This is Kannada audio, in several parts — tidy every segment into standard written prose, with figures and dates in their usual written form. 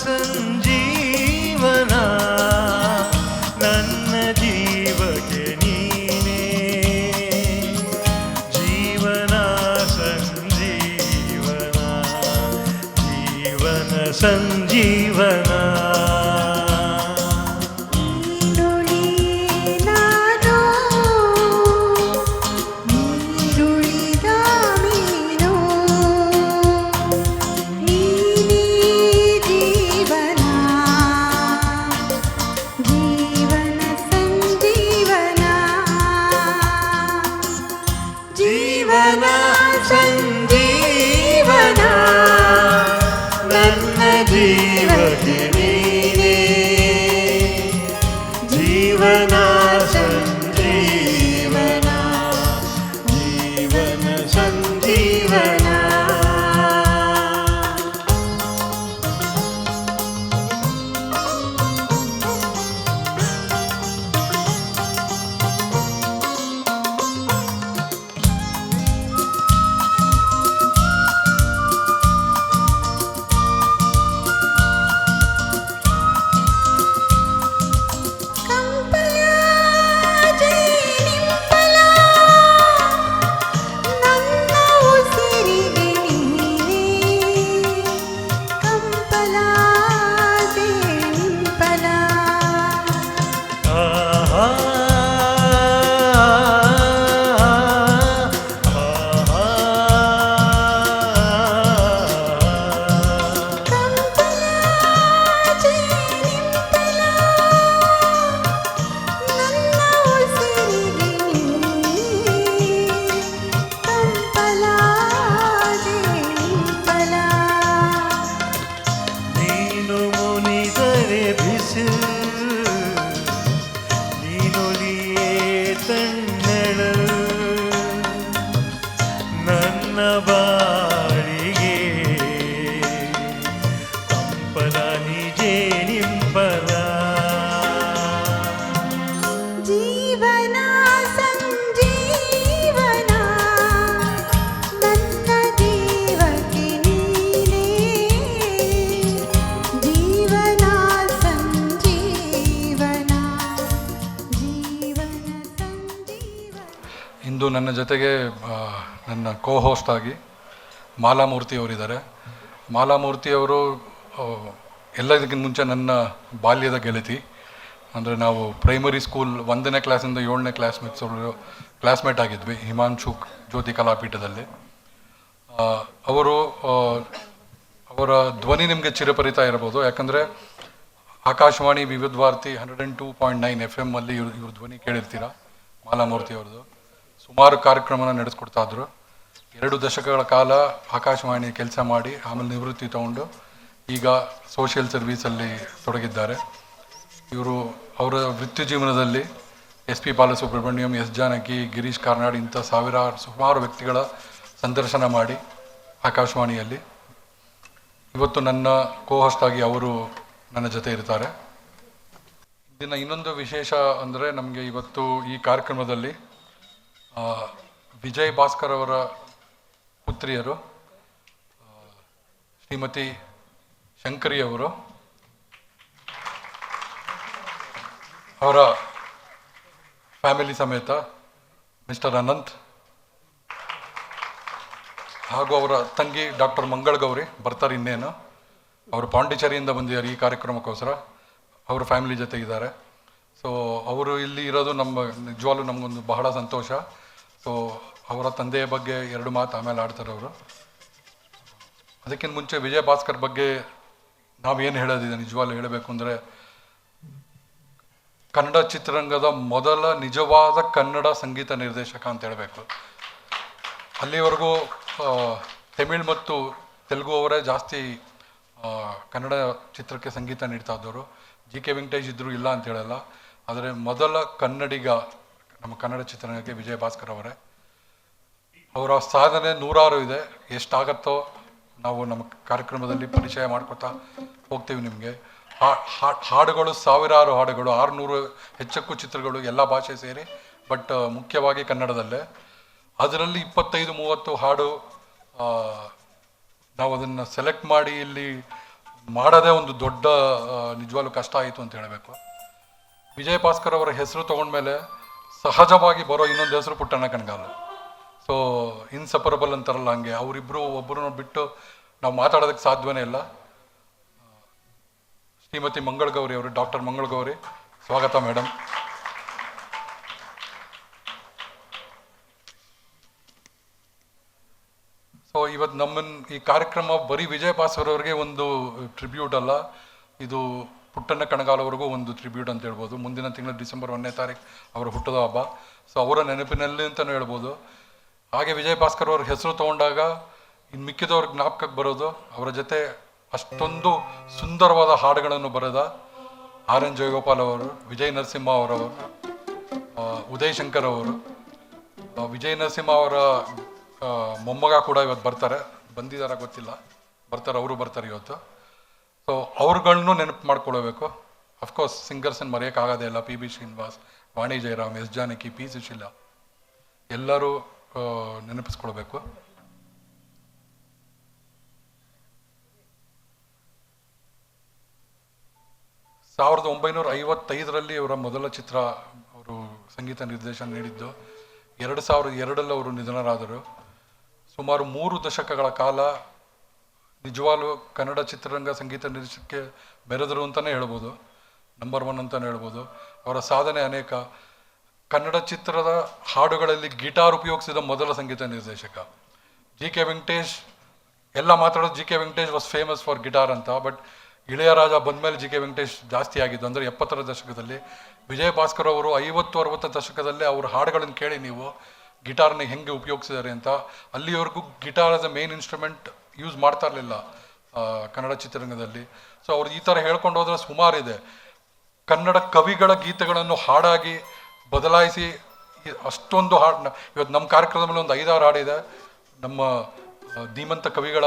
ಸಂಜೀವನ ನನ್ನ ಜೀವಕ್ಕೆ ನೀನೇ ಜೀವನ ಸಂಜೀವನ ಜೀವನ ಸಂಜೀವನ ಜೀವನ ಸಂಜೀವನ ನನ್ನ ಜೀವಕ್ಕೆ ನೀನೇ ಜೀವನ ಸಂಜೀವನ ಜೀವನ ಸಂಜೀವನ ನನ್ನ ಬಾಳಿಗೆ ಕಂಪನ ನಿಜೇ ನಿಂಪಲ ಜೀವನ ಸಂಜೀವನ ನನ್ನ ಜೀವಕ್ಕೆ ನೀನೇ ಜೀವನ ಸಂಜೀವನ ಜೀವನ ಸಂಜೀವನ. ಇಂದು ನನ್ನ ಜೊತೆಗೆ ನನ್ನ ಕೋ ಹೋಸ್ಟ್ ಆಗಿ ಮಾಲಾಮೂರ್ತಿ ಅವರಿದ್ದಾರೆ. ಮಾಲಾಮೂರ್ತಿಯವರು ಎಲ್ಲದಕ್ಕಿಂತ ಮುಂಚೆ ನನ್ನ ಬಾಲ್ಯದ ಗೆಳತಿ. ಅಂದರೆ ನಾವು ಪ್ರೈಮರಿ ಸ್ಕೂಲ್ 1ನೇ ಕ್ಲಾಸಿಂದ 7ನೇ ಕ್ಲಾಸ್ಮೇಟ್ ಆಗಿದ್ವಿ ಹಿಮಾಂಶು ಜ್ಯೋತಿ ಕಲಾಪೀಠದಲ್ಲಿ. ಅವರ ಧ್ವನಿ ನಿಮಗೆ ಚಿರಪರಿತ ಇರಬಹುದು, ಯಾಕಂದರೆ ಆಕಾಶವಾಣಿ ವಿವಿಧ ಭಾರತಿ 102.9 FM ಅಲ್ಲಿ ಇವ್ರ ಧ್ವನಿ ಕೇಳಿರ್ತೀರ. ಮಾಲಾಮೂರ್ತಿ ಅವ್ರದ್ದು ಸುಮಾರು ಕಾರ್ಯಕ್ರಮನ ನಡೆಸ್ಕೊಡ್ತಾ ಇದ್ರು. 2 ದಶಕಗಳ ಕಾಲ ಆಕಾಶವಾಣಿ ಕೆಲಸ ಮಾಡಿ ಆಮೇಲೆ ನಿವೃತ್ತಿ ತಗೊಂಡು ಈಗ ಸೋಷಿಯಲ್ ಸರ್ವೀಸಲ್ಲಿ ತೊಡಗಿದ್ದಾರೆ. ಇವರು ಅವರ ವೃತ್ತಿ ಜೀವನದಲ್ಲಿ SP ಬಾಲಸುಬ್ರಹ್ಮಣ್ಯಂ, S ಜಾನಕಿ, ಗಿರೀಶ್ ಕಾರ್ನಾಡ್ ಇಂಥ ಸುಮಾರು ವ್ಯಕ್ತಿಗಳ ಸಂದರ್ಶನ ಮಾಡಿ ಆಕಾಶವಾಣಿಯಲ್ಲಿ. ಇವತ್ತು ನನ್ನ ಕೋ ಹೋಸ್ಟ್ ಆಗಿ ಅವರು ನನ್ನ ಜೊತೆ ಇರ್ತಾರೆ. ಇದನ್ನು ಇನ್ನೊಂದು ವಿಶೇಷ ಅಂದರೆ ನಮಗೆ ಇವತ್ತು ಈ ಕಾರ್ಯಕ್ರಮದಲ್ಲಿ ವಿಜಯ್ ಭಾಸ್ಕರ್ ಅವರ ಪುತ್ರಿಯರು ಶ್ರೀಮತಿ ಶಂಕರಿ ಅವರು, ಅವರ ಫ್ಯಾಮಿಲಿ ಸಮೇತ ಮಿಸ್ಟರ್ ಅನಂತ್ ಹಾಗೂ ಅವರ ತಂಗಿ ಡಾಕ್ಟರ್ ಮಂಗಳ್ ಗೌರಿ ಬರ್ತಾರೆ. ಇನ್ನೇನು ಅವರು ಪಾಂಡಿಚೇರಿಯಿಂದ ಬಂದಿದ್ದಾರೆ ಈ ಕಾರ್ಯಕ್ರಮಕ್ಕೋಸ್ಕರ. ಅವ್ರ ಫ್ಯಾಮಿಲಿ ಜೊತೆಗಿದ್ದಾರೆ. ಸೊ ಅವರು ಇಲ್ಲಿ ಇರೋದು ನಿಜವಾಗ್ಲೂ ನಮಗೊಂದು ಬಹಳ ಸಂತೋಷ. ಸೊ ಅವರ ತಂದೆಯ ಬಗ್ಗೆ 2 ಮಾತು ಆಮೇಲೆ ಆಡ್ತಾರೆ ಅವರು. ಅದಕ್ಕಿಂತ ಮುಂಚೆ ವಿಜಯ್ ಭಾಸ್ಕರ್ ಬಗ್ಗೆ ನಾವೇನು ಹೇಳೋದಿದೆ, ನಿಜವಾಗ್ಲೂ ಹೇಳಬೇಕು ಅಂದರೆ ಕನ್ನಡ ಚಿತ್ರರಂಗದ ಮೊದಲ ನಿಜವಾದ ಕನ್ನಡ ಸಂಗೀತ ನಿರ್ದೇಶಕ ಅಂತ ಹೇಳಬೇಕು. ಅಲ್ಲಿವರೆಗೂ ತಮಿಳ್ ಮತ್ತು ತೆಲುಗು ಅವರೇ ಜಾಸ್ತಿ ಕನ್ನಡ ಚಿತ್ರಕ್ಕೆ ಸಂಗೀತ ನೀಡ್ತಾ ಇದ್ದವರು. GK ವೆಂಕಟೇಶ್ ಇದ್ದರು, ಇಲ್ಲ ಅಂತ ಹೇಳಲ್ಲ. ಆದರೆ ಮೊದಲ ಕನ್ನಡಿಗ ನಮ್ಮ ಕನ್ನಡ ಚಿತ್ರರಂಗಕ್ಕೆ ವಿಜಯ್ ಭಾಸ್ಕರ್ ಅವರೇ. ಅವರ ಸಾಧನೆ 100 ಇದೆ. ಎಷ್ಟಾಗತ್ತೋ ನಾವು ನಮ್ಮ ಕಾರ್ಯಕ್ರಮದಲ್ಲಿ ಪರಿಚಯ ಮಾಡ್ಕೊತಾ ಹೋಗ್ತೀವಿ ನಿಮಗೆ. ಹಾಡುಗಳು ಸಾವಿರಾರು ಹಾಡುಗಳು, 600 ಹೆಚ್ಚಕ್ಕೂ ಚಿತ್ರಗಳು, ಎಲ್ಲ ಭಾಷೆ ಸೇರಿ, ಬಟ್ ಮುಖ್ಯವಾಗಿ ಕನ್ನಡದಲ್ಲೇ. ಅದರಲ್ಲಿ 25-30 ಹಾಡು ನಾವು ಅದನ್ನು ಸೆಲೆಕ್ಟ್ ಮಾಡಿ ಇಲ್ಲಿ ಮಾಡೋದೇ ಒಂದು ದೊಡ್ಡ ನಿಜವಾಗ್ಲೂ ಕಷ್ಟ ಆಯಿತು ಅಂತ ಹೇಳಬೇಕು. ವಿಜಯ್ ಭಾಸ್ಕರ್ ಅವರ ಹೆಸರು ತೊಗೊಂಡ್ಮೇಲೆ ಸಹಜವಾಗಿ ಬರೋ ಇನ್ನೊಂದು ಹೆಸರು ಪುಟ್ಟಣ್ಣ ಕಣಗಾಲ್. ಸೊ ಇನ್ಸಪರಬಲ್ ಅಂತಾರಲ್ಲ, ಹಂಗೆ ಅವರಿಬ್ಬರು ಒಬ್ಬರನ್ನ ಬಿಟ್ಟು ನಾವು ಮಾತಾಡೋದಕ್ಕೆ ಸಾಧ್ಯವೇ ಇಲ್ಲ. ಶ್ರೀಮತಿ ಮಂಗಳಗೌರಿ ಅವರು, ಡಾಕ್ಟರ್ ಮಂಗಳಗೌರಿ, ಸ್ವಾಗತ ಮೇಡಮ್. ಸೊ ಇವತ್ತು ಈ ಕಾರ್ಯಕ್ರಮ ಬರೀ ವಿಜಯ್ ಭಾಸ್ಕರ್ ಅವರಿಗೆ ಒಂದು ಟ್ರಿಬ್ಯೂಟ್ ಅಲ್ಲ, ಇದು ಪುಟ್ಟಣ್ಣ ಕಣಗಾಲ್ ಅವ್ರಿಗೂ ಒಂದು ಟ್ರಿಬ್ಯೂಟ್ ಅಂತ ಹೇಳ್ಬೋದು. ಮುಂದಿನ ತಿಂಗಳು ಡಿಸೆಂಬರ್ 1ನೇ ತಾರೀಕು ಅವರ ಹುಟ್ಟದ ಹಬ್ಬ. ಸೊ ಅವರ ನೆನಪಿನಲ್ಲಿ ಅಂತಲೂ ಹೇಳ್ಬೋದು. ಹಾಗೆ ವಿಜಯ್ ಭಾಸ್ಕರ್ ಅವ್ರ ಹೆಸರು ತೊಗೊಂಡಾಗ ಇನ್ನು ಮಿಕ್ಕಿದವ್ರ ಜ್ಞಾಪಕಕ್ಕೆ ಬರೋದು ಅವರ ಜೊತೆ ಅಷ್ಟೊಂದು ಸುಂದರವಾದ ಹಾಡುಗಳನ್ನು ಬರೆದ RN ಜಯಗೋಪಾಲ್ ಅವರು, ವಿಜಯ್ ನರಸಿಂಹ ಅವರವರು, ಉದಯ್ ಶಂಕರ್ ಅವರು. ವಿಜಯ್ ನರಸಿಂಹ ಅವರ ಮೊಮ್ಮಗ ಕೂಡ ಇವತ್ತು ಬಂದಿದ್ದಾರೆ ಗೊತ್ತಿಲ್ಲ, ಅವರು ಬರ್ತಾರೆ ಇವತ್ತು. ಸೊ ಅವ್ರುಗಳನ್ನೂ ನೆನಪು ಮಾಡ್ಕೊಳ್ಬೇಕು. ಅಫ್ಕೋರ್ಸ್ ಸಿಂಗರ್ಸನ್ನು ಮರೆಯೋಕ್ಕಾಗೋದೇ ಇಲ್ಲ. PB ಶ್ರೀನಿವಾಸ್, ವಾಣಿ ಜಯರಾಮ್, S ಜಾನಕಿ, P ಸುಶೀಲಾ ಎಲ್ಲರೂ ನೆನಪಿಸ್ಕೊಳ್ಬೇಕು. ಸಾವಿರದ 1955 ಇವರ ಮೊದಲ ಚಿತ್ರ ಅವರು ಸಂಗೀತ ನಿರ್ದೇಶನ ನೀಡಿದ್ದು. 2002 ಅವರು ನಿಧನರಾದರು. ಸುಮಾರು 3 ದಶಕಗಳ ಕಾಲ ನಿಜವಾಗ್ಲೂ ಕನ್ನಡ ಚಿತ್ರರಂಗ ಸಂಗೀತ ನಿರ್ದೇಶನಕ್ಕೆ ಬೆರೆದರು ಅಂತಲೇ ಹೇಳ್ಬೋದು, ನಂಬರ್ 1 ಅಂತಲೇ ಹೇಳ್ಬೋದು. ಅವರ ಸಾಧನೆ ಅನೇಕ. ಕನ್ನಡ ಚಿತ್ರದ ಹಾಡುಗಳಲ್ಲಿ ಗಿಟಾರ್ ಉಪಯೋಗಿಸಿದ ಮೊದಲ ಸಂಗೀತ ನಿರ್ದೇಶಕ. GK ವೆಂಕಟೇಶ್ ಎಲ್ಲ ಮಾತಾಡೋದು GK Venkatesh was famous for guitar ಅಂತ. ಬಟ್ ಇಳೆಯರಾಜ ಬಂದಮೇಲೆ GK ವೆಂಕಟೇಶ್ ಜಾಸ್ತಿ ಆಗಿದ್ದು. ಅಂದರೆ 70ರ ದಶಕದಲ್ಲಿ. ವಿಜಯ್ ಭಾಸ್ಕರ್ ಅವರು 50-60 ದಶಕದಲ್ಲೇ ಅವ್ರ ಹಾಡುಗಳನ್ನು ಕೇಳಿ ನೀವು ಗಿಟಾರ್ನ ಹೆಂಗೆ ಉಪಯೋಗಿಸಿದ್ದಾರೆ ಅಂತ. ಅಲ್ಲಿವರೆಗೂ guitar as a main instrument use ಮಾಡ್ತಾ ಇರಲಿಲ್ಲ ಕನ್ನಡ ಚಿತ್ರರಂಗದಲ್ಲಿ. ಸೊ ಅವ್ರು ಈ ಥರ ಹೇಳ್ಕೊಂಡು ಹೋದ್ರೆ ಸುಮಾರಿದೆ. ಕನ್ನಡ ಕವಿಗಳ ಗೀತೆಗಳನ್ನು ಹಾಡಾಗಿ ಬದಲಾಯಿಸಿ ಅಷ್ಟೊಂದು ಹಾಡನ್ನ ಇವತ್ತು ನಮ್ಮ ಕಾರ್ಯಕ್ರಮದಲ್ಲಿ ಒಂದು 5-6 ಹಾಡಿದೆ. ನಮ್ಮ ಧೀಮಂತ ಕವಿಗಳ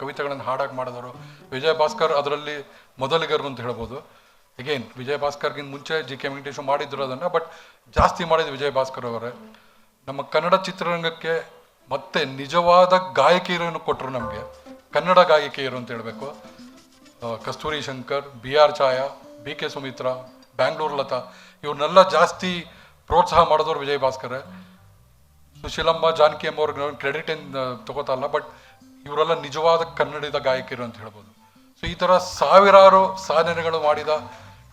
ಕವಿತೆಗಳನ್ನು ಹಾಡಾಗಿ ಮಾಡಿದವರು ವಿಜಯ್ ಭಾಸ್ಕರ್ ಅದರಲ್ಲಿ ಮೊದಲಿಗರು ಅಂತ ಹೇಳ್ಬೋದು. ಅಗೇನ್ ವಿಜಯ್ ಭಾಸ್ಕರ್ಗಿಂತ ಮುಂಚೆ GK ವೆಂಕಟೇಶ್ ಮಾಡಿದ್ರು ಅದನ್ನು, ಬಟ್ ಜಾಸ್ತಿ ಮಾಡಿದ್ದು ವಿಜಯ್ ಭಾಸ್ಕರ್ ಅವರೇ. ನಮ್ಮ ಕನ್ನಡ ಚಿತ್ರರಂಗಕ್ಕೆ ಮತ್ತೆ ನಿಜವಾದ ಗಾಯಕಿಯರನ್ನು ಕೊಟ್ಟರು ನಮಗೆ, ಕನ್ನಡ ಗಾಯಕಿಯರು ಅಂತ ಹೇಳಬೇಕು. ಕಸ್ತೂರಿ ಶಂಕರ್, BR ಛಾಯಾ, BK ಸುಮಿತ್ರಾ, ಬ್ಯಾಂಗ್ಳೂರ್ ಲತಾ, ಇವ್ರನ್ನೆಲ್ಲ ಜಾಸ್ತಿ ಪ್ರೋತ್ಸಾಹ ಮಾಡಿದವರು ವಿಜಯ್ ಭಾಸ್ಕರೇ. ಸುಶೀಲಮ್ಮ, ಜಾನಕಿ ಅಮ್ಮ ಅವ್ರಿಗೆ ಕ್ರೆಡಿಟ್ ಏನು ತಗೋತಲ್ಲ, ಬಟ್ ಇವರೆಲ್ಲ ನಿಜವಾದ ಕನ್ನಡದ ಗಾಯಕಿಯರು ಅಂತ ಹೇಳ್ಬೋದು. ಸೊ ಈ ಥರ ಸಾವಿರಾರು ಸಾಧನೆಗಳು ಮಾಡಿದ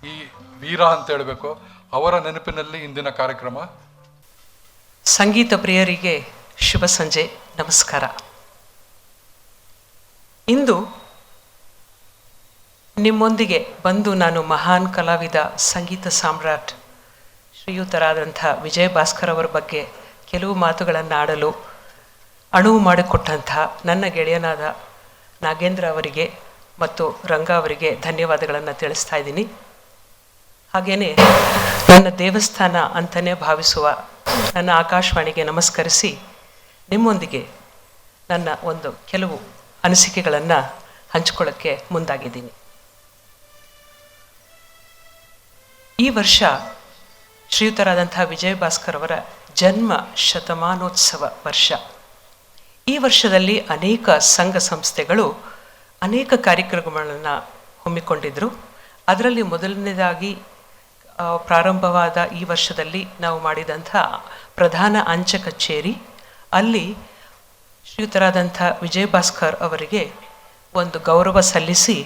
ಈ ವೀರ ಅಂತ ಹೇಳಬೇಕು. ಅವರ ನೆನಪಿನಲ್ಲಿ ಇಂದಿನ ಕಾರ್ಯಕ್ರಮ. ಸಂಗೀತ ಪ್ರಿಯರಿಗೆ ಶುಭ ಸಂಜೆ, ನಮಸ್ಕಾರ. ಇಂದು ನಿಮ್ಮೊಂದಿಗೆ ಬಂದು ನಾನು ಮಹಾನ್ ಕಲಾವಿದ, ಸಂಗೀತ ಸಾಮ್ರಾಟ್, ಶ್ರೀಯುತರಾದಂಥ ವಿಜಯ್ ಭಾಸ್ಕರ್ ಅವರ ಬಗ್ಗೆ ಕೆಲವು ಮಾತುಗಳನ್ನು ಆಡಲು ಅಣುವು ಮಾಡಿಕೊಟ್ಟಂಥ ನನ್ನ ಗೆಳೆಯನಾದ ನಾಗೇಂದ್ರ ಅವರಿಗೆ ಮತ್ತು ರಂಗ ಅವರಿಗೆ ಧನ್ಯವಾದಗಳನ್ನು ತಿಳಿಸ್ತಾ ಇದ್ದೀನಿ. ಹಾಗೆಯೇ ನನ್ನ ದೇವಸ್ಥಾನ ಅಂತಲೇ ಭಾವಿಸುವ ನನ್ನ ಆಕಾಶವಾಣಿಗೆ ನಮಸ್ಕರಿಸಿ ನಿಮ್ಮೊಂದಿಗೆ ನನ್ನ ಒಂದು ಕೆಲವು ಅನಿಸಿಕೆಗಳನ್ನು ಹಂಚಿಕೊಳ್ಳೋಕ್ಕೆ ಮುಂದಾಗಿದ್ದೀನಿ. ಈ ವರ್ಷ ಶ್ರೀಯುತರಾದಂಥ ವಿಜಯ್ ಭಾಸ್ಕರ್ ಅವರ ಜನ್ಮ ಶತಮಾನೋತ್ಸವ ವರ್ಷ. ಈ ವರ್ಷದಲ್ಲಿ ಅನೇಕ ಸಂಘ ಸಂಸ್ಥೆಗಳು ಅನೇಕ ಕಾರ್ಯಕ್ರಮಗಳನ್ನು ಹಮ್ಮಿಕೊಂಡಿದ್ದರು. ಅದರಲ್ಲಿ ಮೊದಲನೇದಾಗಿ ಪ್ರಾರಂಭವಾದ ಈ ವರ್ಷದಲ್ಲಿ ನಾವು ಮಾಡಿದಂಥ ಪ್ರಧಾನ ಅಂಚೆ ಕಚೇರಿ, ಅಲ್ಲಿ ಶ್ರೀಯುತರಾದಂಥ ವಿಜಯ್ ಭಾಸ್ಕರ್ ಅವರಿಗೆ ಒಂದು ಗೌರವ ಸಲ್ಲಿಸಿ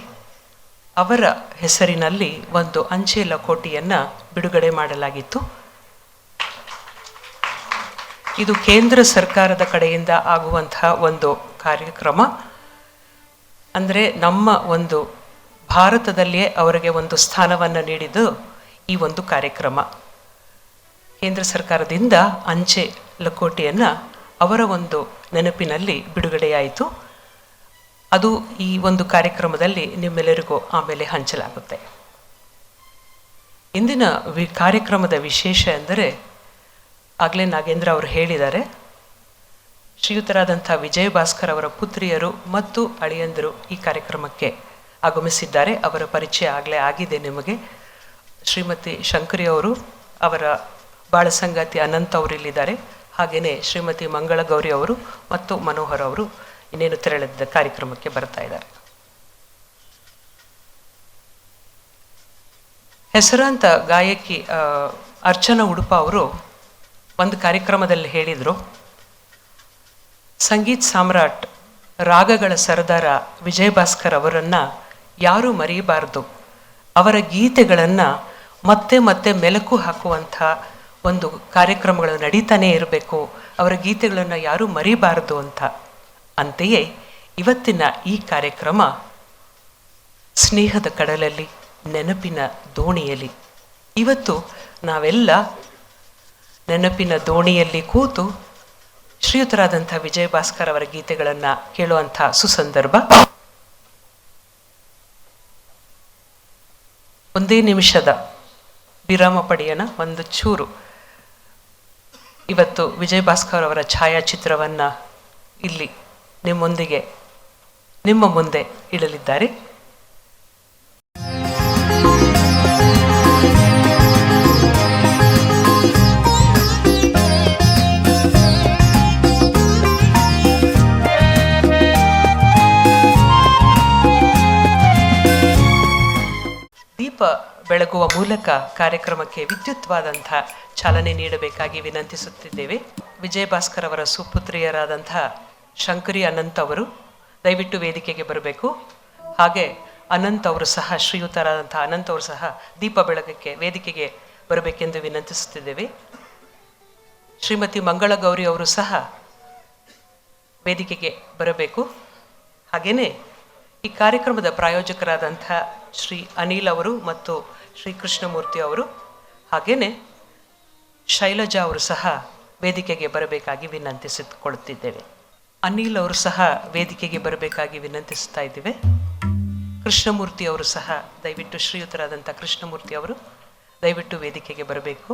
ಅವರ ಹೆಸರಿನಲ್ಲಿ ಒಂದು ಅಂಚೆ ಲಕೋಟೆಯನ್ನು ಬಿಡುಗಡೆ ಮಾಡಲಾಗಿತ್ತು. ಇದು ಕೇಂದ್ರ ಸರ್ಕಾರದ ಕಡೆಯಿಂದ ಆಗುವಂತಹ ಒಂದು ಕಾರ್ಯಕ್ರಮ. ಅಂದರೆ ನಮ್ಮ ಒಂದು ಭಾರತದಲ್ಲಿಯೇ ಅವರಿಗೆ ಒಂದು ಸ್ಥಾನವನ್ನು ನೀಡಿದ್ದು ಈ ಒಂದು ಕಾರ್ಯಕ್ರಮ. ಕೇಂದ್ರ ಸರ್ಕಾರದಿಂದ ಅಂಚೆ ಲಕೋಟೆಯನ್ನು ಅವರ ಒಂದು ನೆನಪಿನಲ್ಲಿ ಬಿಡುಗಡೆಯಾಯಿತು. ಅದು ಈ ಒಂದು ಕಾರ್ಯಕ್ರಮದಲ್ಲಿ ನಿಮ್ಮೆಲ್ಲರಿಗೂ ಆಮೇಲೆ ಹಂಚಲಾಗುತ್ತೆ. ಇಂದಿನ ಕಾರ್ಯಕ್ರಮದ ವಿಶೇಷ ಎಂದರೆ, ಆಗಲೇ ನಾಗೇಂದ್ರ ಅವರು ಹೇಳಿದ್ದಾರೆ, ಶ್ರೀಯುತರಾದಂಥ ವಿಜಯ್ ಭಾಸ್ಕರ್ ಅವರ ಪುತ್ರಿಯರು ಮತ್ತು ಅಳಿಯಂದರು ಈ ಕಾರ್ಯಕ್ರಮಕ್ಕೆ ಆಗಮಿಸಿದ್ದಾರೆ. ಅವರ ಪರಿಚಯ ಆಗಲೇ ಆಗಿದೆ ನಿಮಗೆ. ಶ್ರೀಮತಿ ಶಂಕರಿ ಅವರು, ಅವರ ಬಾಳ ಸಂಗಾತಿ ಅನಂತ್ ಅವರು ಇಲ್ಲಿದ್ದಾರೆ. ಹಾಗೆಯೇ ಶ್ರೀಮತಿ ಮಂಗಳ ಗೌರಿ ಅವರು ಮತ್ತು ಮನೋಹರ್ ಅವರು ಇನ್ನೇನು ತೆರಳಿದ್ದ ಕಾರ್ಯಕ್ರಮಕ್ಕೆ ಬರ್ತಾ ಇದ್ದಾರೆ. ಹೆಸರಾಂತ ಗಾಯಕಿ ಅರ್ಚನಾ ಉಡುಪ ಅವರು ಒಂದು ಕಾರ್ಯಕ್ರಮದಲ್ಲಿ ಹೇಳಿದರು, ಸಂಗೀತ್ ಸಾಮ್ರಾಟ್ ರಾಗಗಳ ಸರದಾರ ವಿಜಯ ಭಾಸ್ಕರ್ ಅವರನ್ನು ಯಾರೂ ಮರೆಯಬಾರ್ದು, ಅವರ ಗೀತೆಗಳನ್ನು ಮತ್ತೆ ಮತ್ತೆ ಮೆಲುಕು ಹಾಕುವಂಥ ಒಂದು ಕಾರ್ಯಕ್ರಮಗಳು ನಡೀತಾನೇ ಇರಬೇಕು, ಅವರ ಗೀತೆಗಳನ್ನು ಯಾರೂ ಮರಿಬಾರ್ದು ಅಂತ. ಅಂತೆಯೇ ಇವತ್ತಿನ ಈ ಕಾರ್ಯಕ್ರಮ ಸ್ನೇಹದ ಕಡಲಲ್ಲಿ ನೆನಪಿನ ದೋಣಿಯಲ್ಲಿ. ಇವತ್ತು ನಾವೆಲ್ಲ ನೆನಪಿನ ದೋಣಿಯಲ್ಲಿ ಕೂತು ಶ್ರೀಯುತರಾದಂಥ ವಿಜಯ ಭಾಸ್ಕರ್ ಅವರ ಗೀತೆಗಳನ್ನು ಕೇಳುವಂಥ ಸುಸಂದರ್ಭ. ಒಂದೇ ನಿಮಿಷದ ವಿರಾಮ ಪಡೆಯೋಣ. ಒಂದು ಚೂರು ಇವತ್ತು ವಿಜಯ ಭಾಸ್ಕರ್ ಅವರ ಛಾಯಾಚಿತ್ರವನ್ನು ಇಲ್ಲಿ ನಿಮ್ಮ ಮುಂದೆ ಇಡಲಿದ್ದಾರೆ. ದೀಪ ಬೆಳಗುವ ಮೂಲಕ ಕಾರ್ಯಕ್ರಮಕ್ಕೆ ವಿದ್ಯುತ್ವಾದಂಥ ಚಾಲನೆ ನೀಡಬೇಕಾಗಿ ವಿನಂತಿಸುತ್ತಿದ್ದೇವೆ. ವಿಜಯ ಭಾಸ್ಕರ್ ಅವರ ಸುಪುತ್ರಿಯರಾದಂಥ ಶಂಕರಿ ಅನಂತ್ ಅವರು ದಯವಿಟ್ಟು ವೇದಿಕೆಗೆ ಬರಬೇಕು. ಹಾಗೆ ಅನಂತ್ ಅವರು ಸಹ, ಶ್ರೀಯುತರಾದಂಥ ಅನಂತ್ ಅವರು ಸಹ ದೀಪ ಬೆಳಗಕ್ಕೆ ವೇದಿಕೆಗೆ ಬರಬೇಕೆಂದು ವಿನಂತಿಸುತ್ತಿದ್ದೇವೆ. ಶ್ರೀಮತಿ ಮಂಗಳ ಗೌರಿ ಅವರು ಸಹ ವೇದಿಕೆಗೆ ಬರಬೇಕು. ಹಾಗೆಯೇ ಈ ಕಾರ್ಯಕ್ರಮದ ಪ್ರಾಯೋಜಕರಾದಂಥ ಶ್ರೀ ಅನಿಲ್ ಅವರು ಮತ್ತು ಶ್ರೀ ಕೃಷ್ಣಮೂರ್ತಿ ಅವರು, ಹಾಗೆಯೇ ಶೈಲಜಾ ಅವರು ಸಹ ವೇದಿಕೆಗೆ ಬರಬೇಕಾಗಿ ವಿನಂತಿಸಿಕೊಳ್ಳುತ್ತಿದ್ದೇವೆ. ಅನಿಲ್ ಅವರು ಸಹ ವೇದಿಕೆಗೆ ಬರಬೇಕಾಗಿ ವಿನಂತಿಸ್ತಾ ಇದ್ದೇವೆ. ಕೃಷ್ಣಮೂರ್ತಿ ಅವರು ಸಹ ದಯವಿಟ್ಟು, ಶ್ರೀಯುತರಾದಂಥ ಕೃಷ್ಣಮೂರ್ತಿ ಅವರು ದಯವಿಟ್ಟು ವೇದಿಕೆಗೆ ಬರಬೇಕು.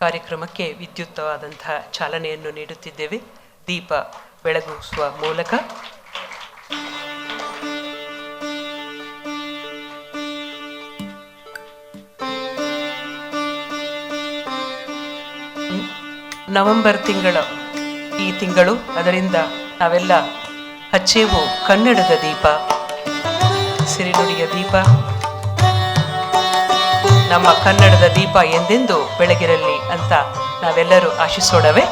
ಕಾರ್ಯಕ್ರಮಕ್ಕೆ ವಿದ್ಯುಕ್ತವಾದಂಥ ಚಾಲನೆಯನ್ನು ನೀಡುತ್ತಿದ್ದೇವೆ ದೀಪ ಬೆಳಗಿಸುವ ಮೂಲಕ. ನವೆಂಬರ್ ಈ ತಿಂಗಳು ಅದರಿಂದ ನಾವೆಲ್ಲ ಹಚ್ಚೇವು ಕನ್ನಡದ ದೀಪ, ಸಿರಿನುಡಿಯ ದೀಪ. ನಮ್ಮ ಕನ್ನಡದ ದೀಪ ಎಂದೆಂದು ಬೆಳಗಿರಲಿ ಅಂತ ನಾವೆಲ್ಲರೂ ಆಶಿಸೋಣವೇ.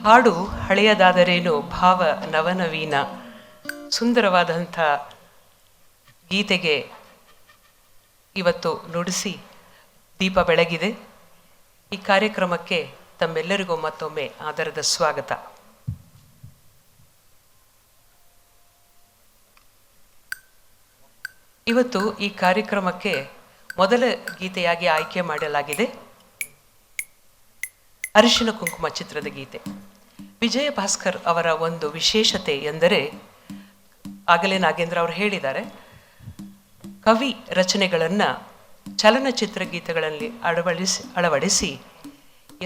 ಹಾಡು ಹಳೆಯದಾದರೇನು, ಭಾವ ನವನವೀನ. ಸುಂದರವಾದಂಥ ಗೀತೆಗೆ ಇವತ್ತು ನುಡಿಸಿ ದೀಪ ಬೆಳಗಿದೆ. ಈ ಕಾರ್ಯಕ್ರಮಕ್ಕೆ ತಮ್ಮೆಲ್ಲರಿಗೂ ಮತ್ತೊಮ್ಮೆ ಆದರದ ಸ್ವಾಗತ. ಇವತ್ತು ಈ ಕಾರ್ಯಕ್ರಮಕ್ಕೆ ಮೊದಲ ಗೀತೆಯಾಗಿ ಆಯ್ಕೆ ಮಾಡಲಾಗಿದೆ ಅರಿಶಿನ ಕುಂಕುಮ ಚಿತ್ರದ ಗೀತೆ. ವಿಜಯ ಭಾಸ್ಕರ್ ಅವರ ಒಂದು ವಿಶೇಷತೆ ಎಂದರೆ, ಆಗಲೇ ನಾಗೇಂದ್ರ ಅವರು ಹೇಳಿದ್ದಾರೆ, ಕವಿ ರಚನೆಗಳನ್ನು ಚಲನಚಿತ್ರ ಗೀತೆಗಳಲ್ಲಿ ಅಳವಡಿಸಿ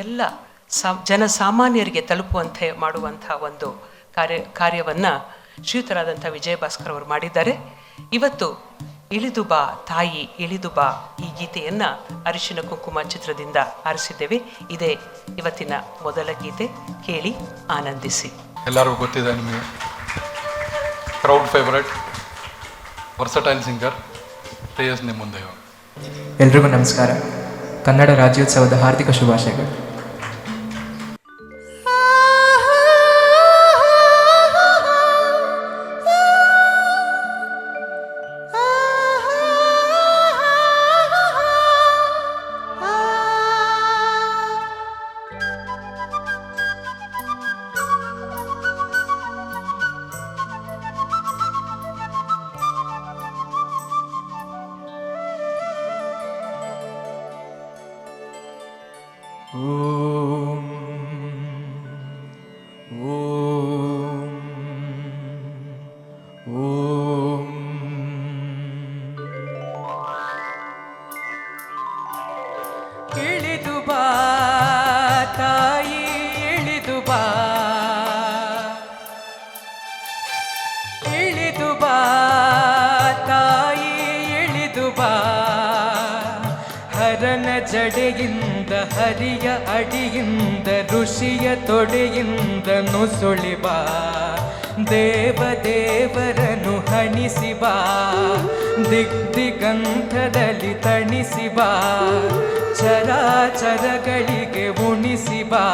ಎಲ್ಲ ಜನಸಾಮಾನ್ಯರಿಗೆ ತಲುಪುವಂತೆ ಮಾಡುವಂಥ ಒಂದು ಕಾರ್ಯವನ್ನು ಶ್ರೀಯುತರಾದಂಥ ವಿಜಯ ಭಾಸ್ಕರ್ ಅವರು ಮಾಡಿದ್ದಾರೆ. ಇವತ್ತು ಇಳಿದು ಬಾ ತಾಯಿ ಇಳಿದು ಬಾ ಈ ಗೀತೆಯನ್ನು ಅರಿಶಿನ ಕುಂಕುಮ ಚಿತ್ರದಿಂದ ಆರಿಸಿದ್ದೇವೆ. ಇದೇ ಇವತ್ತಿನ ಮೊದಲ ಗೀತೆ, ಕೇಳಿ ಆನಂದಿಸಿ. ಎಲ್ಲರಿಗೂ ಗೊತ್ತಿದೆ ನಿಮಗೆ, crowd favourite versatile singer Shreyas ನಿಮ್ಮ ಮುಂದೆ. ಎಲ್ರಿಗೂ ನಮಸ್ಕಾರ. ಕನ್ನಡ ರಾಜ್ಯೋತ್ಸವದ ಹಾರ್ದಿಕ ಶುಭಾಶಯಗಳು. ಇಳಿದು ಬಾ ತಾಯಿ ಇಳಿದು ಬಾ ಹರನ ಜಡೆಯಿಂದ ಹರಿಯ ಅಡಿಯಿಂದ ಋಷಿಯ ತೊಡೆಯಿಂದ ನುಸುಳಿ ಬಾ ದೇವರನು ಹಣಿಸಿ ಬಾ ದಿಗ್ದಿಗಂಧದಲ್ಲಿ ತಣಿಸಿ ಬಾ ಚರಾಚರಗಳಿಗೆ ಉಣಿಸಿ ಬಾ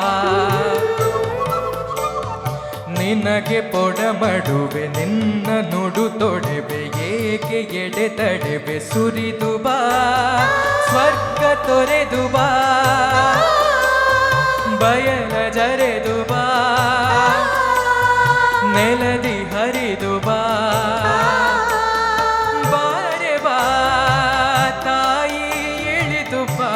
ನಿನಗೆ ಪೊಡಮಡುವೆ ನಿನ್ನ ನುಡು ತೊಡೆವೆ ಏಕೆ ಎಡೆ ತಡೆವೆ ಸುರಿದು ಬಾ ಸ್ವರ್ಗ ತೊರೆದು ಬಾ ಬಯಲ ಜರೆದು ಬಾ ನೆಲದಿ ಹರಿದು ಬಾ ಬಾರೆ ಬಾ ತಾಯಿ ಇಳಿದು ಬಾ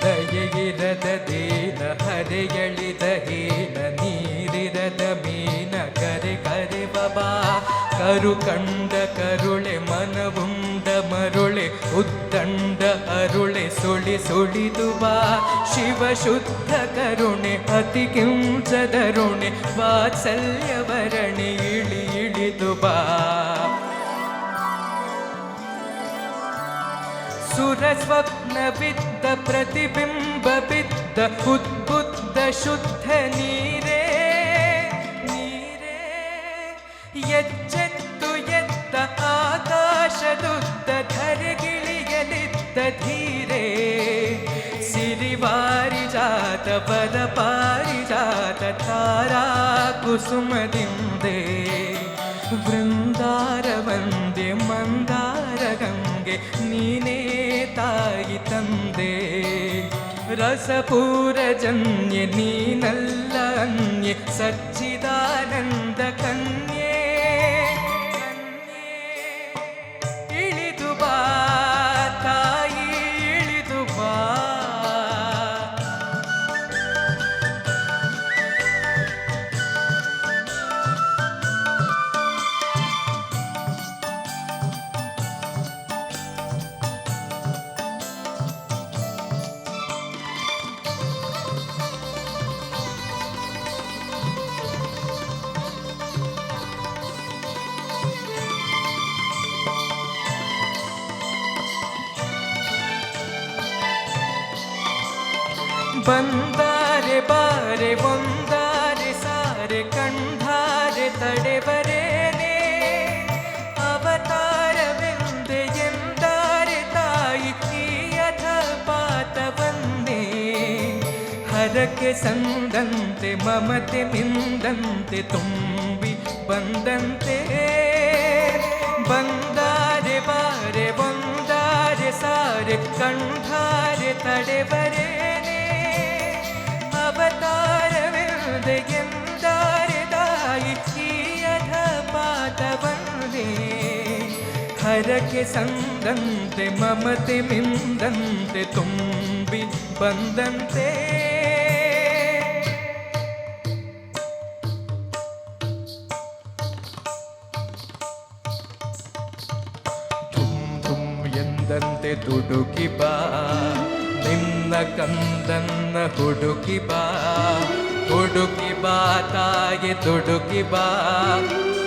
ದಯೆಯಿರದ ದೀನ ಹರೆಯಳಿದ ಹೀನ ನೀರಿರದ ಮೀನ ಕರೆ ಕರೆ ಬಬಾ ಕರು ಕಂಡ ಕರುಳೆ ಮನವುಂಡ ಮರುಳೆ ಉದ್ದಂಡ ಅರುಳೆ ಸುಳಿ ಸುಳಿದು ಬಾ ಶಿವ ಶುದ್ಧ ಕರುಣೆ ಅತಿ ಕಿಂಚದರುಣೆ ವಾತ್ಸಲ್ಯವರಣೆ ಇಳಿ ಇಳಿದು ಬಾ ಸುರ ಸ್ವಪ್ನ ಬಿದ್ದ ಪ್ರತಿಬಿಂಬ ಬಿದ್ದ ಉದ್ಬುದ್ಧ ಶುದ್ಧ ನೀರೇ ನೀರೇ ಎಚ್ಚೆತ್ತು ಎದ್ದ ಆಕಾಶದುದ್ದ ಧರೆಗಿಳಿಯಲಿದ್ದ ಧೀರೇ ಸಿರಿವಾರಿಜಾತ ಪದ ಪಾರಿಜಾತ ತಾರಾ ಕುಸುಮದಿಂದೆ ವೃಂದಾರ ವಂದೆ ಮಂದಾರ ಗಂಗೆ ನೀನೇ ತಾಯಿ ತಂದೆ ರಸಪೂರ ಜನ್ಯೆ ನೀನಲ್ಲ ಅನ್ಯೆ ಸಚ್ಚಿದಾನಂದ ಕನ್ಯೆ ಇಳಿದು ಬಾ ತಾಯಿ ಇಳಿದು ಬಾ ಬಂದಾರೆ ಬಾರೆ ಒಂದಾರೆ ಸಾರೆ ಕಂಧಾರೆ ತಡೆಬರೇನೆ ಅವತಾರವೆಂದೆ ಎಂದಾರೆ ತಾಯಿ ಕೀಯಥ ಪಾತವನ್ನೇ ಹರಕೆ ಸಂದಂತೆ ಮಮತೆ ಮಿಂದಂತೆ ತುಂಬಿ ಬಂದಂತೆ ಬಂದಾರೆ ಬಾರೆ ಒಂದಾರೆ ಸಾರೆ ಕಂಧಾರೆ ತಡೆಬರೇನೆ ಅವತಾರವೆಂದೆ ಎಂದಾರೆ ತಾಯಿ ಕೀಯಥ ಪಾತವನ್ನೇ ಹರಕೆ ಸಂದಂತೆ ಮಮತೆ ಮಿಂದಂತೆ ತುಂಬಿ ಬಂದಂತೆ ಎಂದಂತೆ ದುಡುಕಿ ಬಾ ನಿನ್ನ ಕಂದನ್ನ ಹುಡುಕಿ ಬಾ ತಾಗೆ ದುಡುಕಿ ಬಾ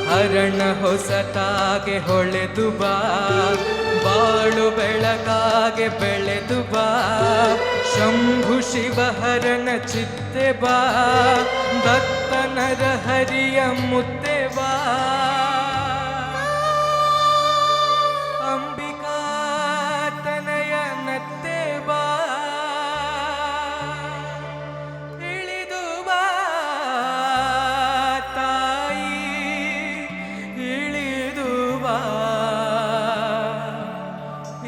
ಹರಣ ಹೊಸತಾಗೆ ಹೊಳೆದು ಬಾ ಬಾಳು ಬೆಳಕಾಗೆ ಬೆಳೆದು ಬಾ ಶಂಭು ಶಿವ ಹರಣ ಚಿತ್ತೆ ಬಾ ದತ್ತನರ ಹರಿಯ ಮುತ್ತೆ ಬಾ ಅಂಬಿಕಾ ತನಯ ನತ್ತೆ ಬಾ ಇಳಿದು ಬಾ ತಾಯಿ ಇಳಿದು ಬಾ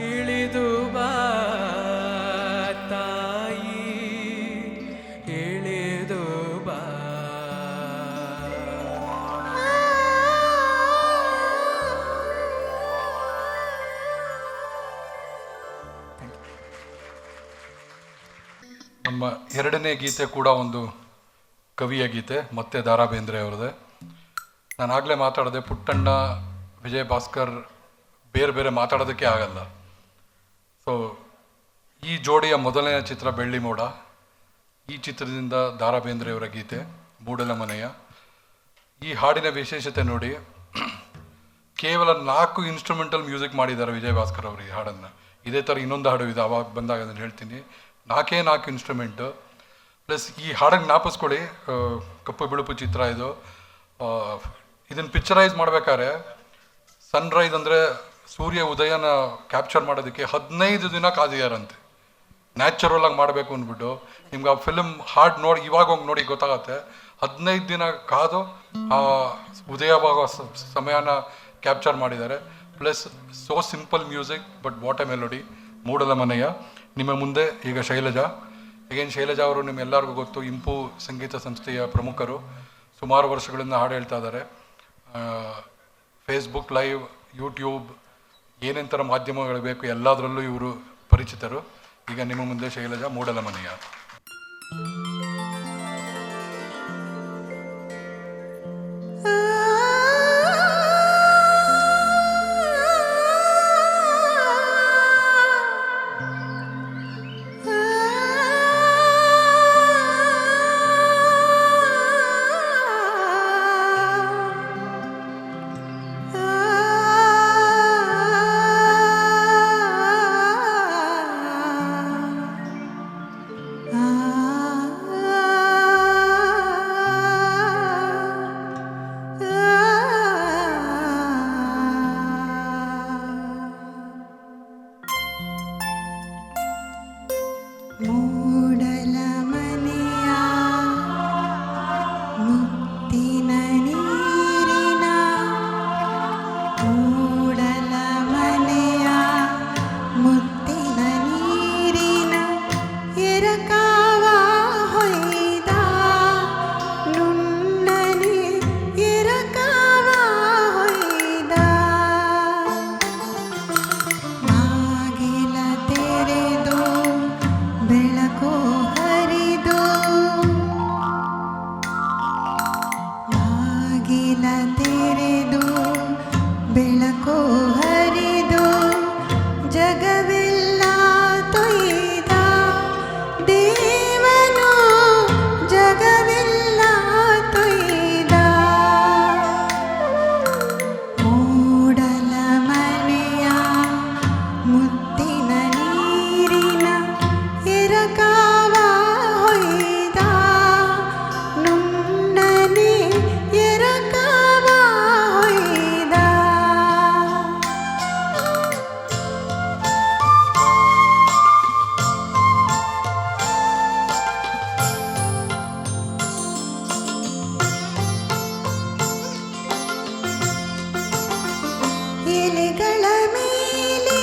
ಇಳಿದು ಬಾ ತಾಯಿ ಇಳಿದು ಬಾ ಎರಡನೇ ಗೀತೆ ಕೂಡ ಒಂದು ಕವಿಯ ಗೀತೆ, ಮತ್ತೆ ದ ರಾ ಬೇಂದ್ರೆ ಅವರದೇ. ನಾನು ಆಗಲೇ ಮಾತಾಡಿದೆ, ಪುಟ್ಟಣ್ಣ ವಿಜಯ್ ಭಾಸ್ಕರ್ ಬೇರೆ ಬೇರೆ ಮಾತಾಡೋದಕ್ಕೆ ಆಗಲ್ಲ. ಸೊ ಈ ಜೋಡಿಯ ಮೊದಲನೇ ಚಿತ್ರ ಬೆಳ್ಳಿ ಮೋಡ. ಈ ಚಿತ್ರದಿಂದ ದ ರಾ ಬೇಂದ್ರೆ ಅವರ ಗೀತೆ ಮೂಡಲ ಮನೆಯ. ಈ ಹಾಡಿನ ವಿಶೇಷತೆ ನೋಡಿ, ಕೇವಲ 4 ಇನ್ಸ್ಟ್ರೂಮೆಂಟಲ್ ಮ್ಯೂಸಿಕ್ ಮಾಡಿದ್ದಾರೆ ವಿಜಯ್ ಭಾಸ್ಕರ್ ಅವರು ಈ ಹಾಡನ್ನು. ಇದೇ ಥರ ಇನ್ನೊಂದು ಹಾಡು ಇದೆ, ಅವಾಗ ಬಂದಾಗ ಅದನ್ನು ಹೇಳ್ತೀನಿ. 4 ಇನ್ಸ್ಟ್ರೂಮೆಂಟು ಪ್ಲಸ್ ಈ ಹಾಡನ್ನು ಜ್ಞಾಪಿಸ್ಕೊಳ್ಳಿ. ಕಪ್ಪು ಬಿಳುಪು ಚಿತ್ರ ಇದು. ಇದನ್ನು ಪಿಕ್ಚರೈಸ್ ಮಾಡ್ಬೇಕಾದ್ರೆ ಸನ್ರೈಸ್ ಅಂದರೆ ಸೂರ್ಯ ಉದಯನ ಕ್ಯಾಪ್ಚರ್ ಮಾಡೋದಕ್ಕೆ 15 ದಿನ ಕಾದಿದಾರಂತೆ. ನ್ಯಾಚುರಲ್ ಆಗಿ ಮಾಡಬೇಕು ಅಂದ್ಬಿಟ್ಟು ನಿಮ್ಗೆ ಆ ಫಿಲ್ಮ್ ಹಾಡು ನೋಡಿ ಇವಾಗ ಹೋಗಿ ನೋಡಿ ಗೊತ್ತಾಗತ್ತೆ. 15 ದಿನ ಕಾದು ಆ ಉದಯವಾಗೋ ಸಮಯನ ಕ್ಯಾಪ್ಚರ್ ಮಾಡಿದ್ದಾರೆ. Plus so simple music but what a melody. ಮೂಡಲ ಮನೆಯ ನಿಮ್ಮ ಮುಂದೆ ಈಗ ಶೈಲಜಾ. ಶೈಲಜಾ ಅವರು ನಿಮ್ಮೆಲ್ಲರಿಗೂ ಗೊತ್ತು, ಇಂಪು ಸಂಗೀತ ಸಂಸ್ಥೆಯ ಪ್ರಮುಖರು. ಸುಮಾರು ವರ್ಷಗಳಿಂದ ಹಾಡು ಹೇಳ್ತಾ ಇದ್ದಾರೆ. ಫೇಸ್ಬುಕ್ ಲೈವ್, ಯೂಟ್ಯೂಬ್, ಏನೇನು ಥರ ಮಾಧ್ಯಮಗಳು ಬೇಕು ಎಲ್ಲದರಲ್ಲೂ ಇವರು ಪರಿಚಿತರು. ಈಗ ನಿಮ್ಮ ಮುಂದೆ ಶೈಲಜಾ, ಮೂಡಲ ಮನೆಯ. ಮೂಡಲ ಮನೆಯ ಮುತ್ತಿನ ನೀರಿನ, ಮೂಡಲ ಮನೆಯ ಮುತ್ತಿನ ನೀರಿನ ಎರಕಾವ ಹೊಯ್ದ ನುಣ್ಣನೆ ಎರಕಾವ ಹೊಯ್ದ. ಬಾಗಿಲ ತೆರೆದು ಬೆಳಕು ಹರಿದು, ಬಾಗಿಲ ತೆರೆದು ಬೆಳಕು ಹರಿದು, ಜಗವೆಲ್ಲ ತೊಯ್ದ ದೇವನು ಜಗವೆಲ್ಲ ತೊಯ್ದ. ಮೂಡಲ ಮನೆಯ ಮುತ್ತಿನ ನೀರಿನ ಎರಕಾವ ಹೊಯ್ದ ನುಣ್ಣನೆ ಎರಕಾವ ಹೊಯ್ದ. ಎಲೆಗಳ ಮೇಲೆ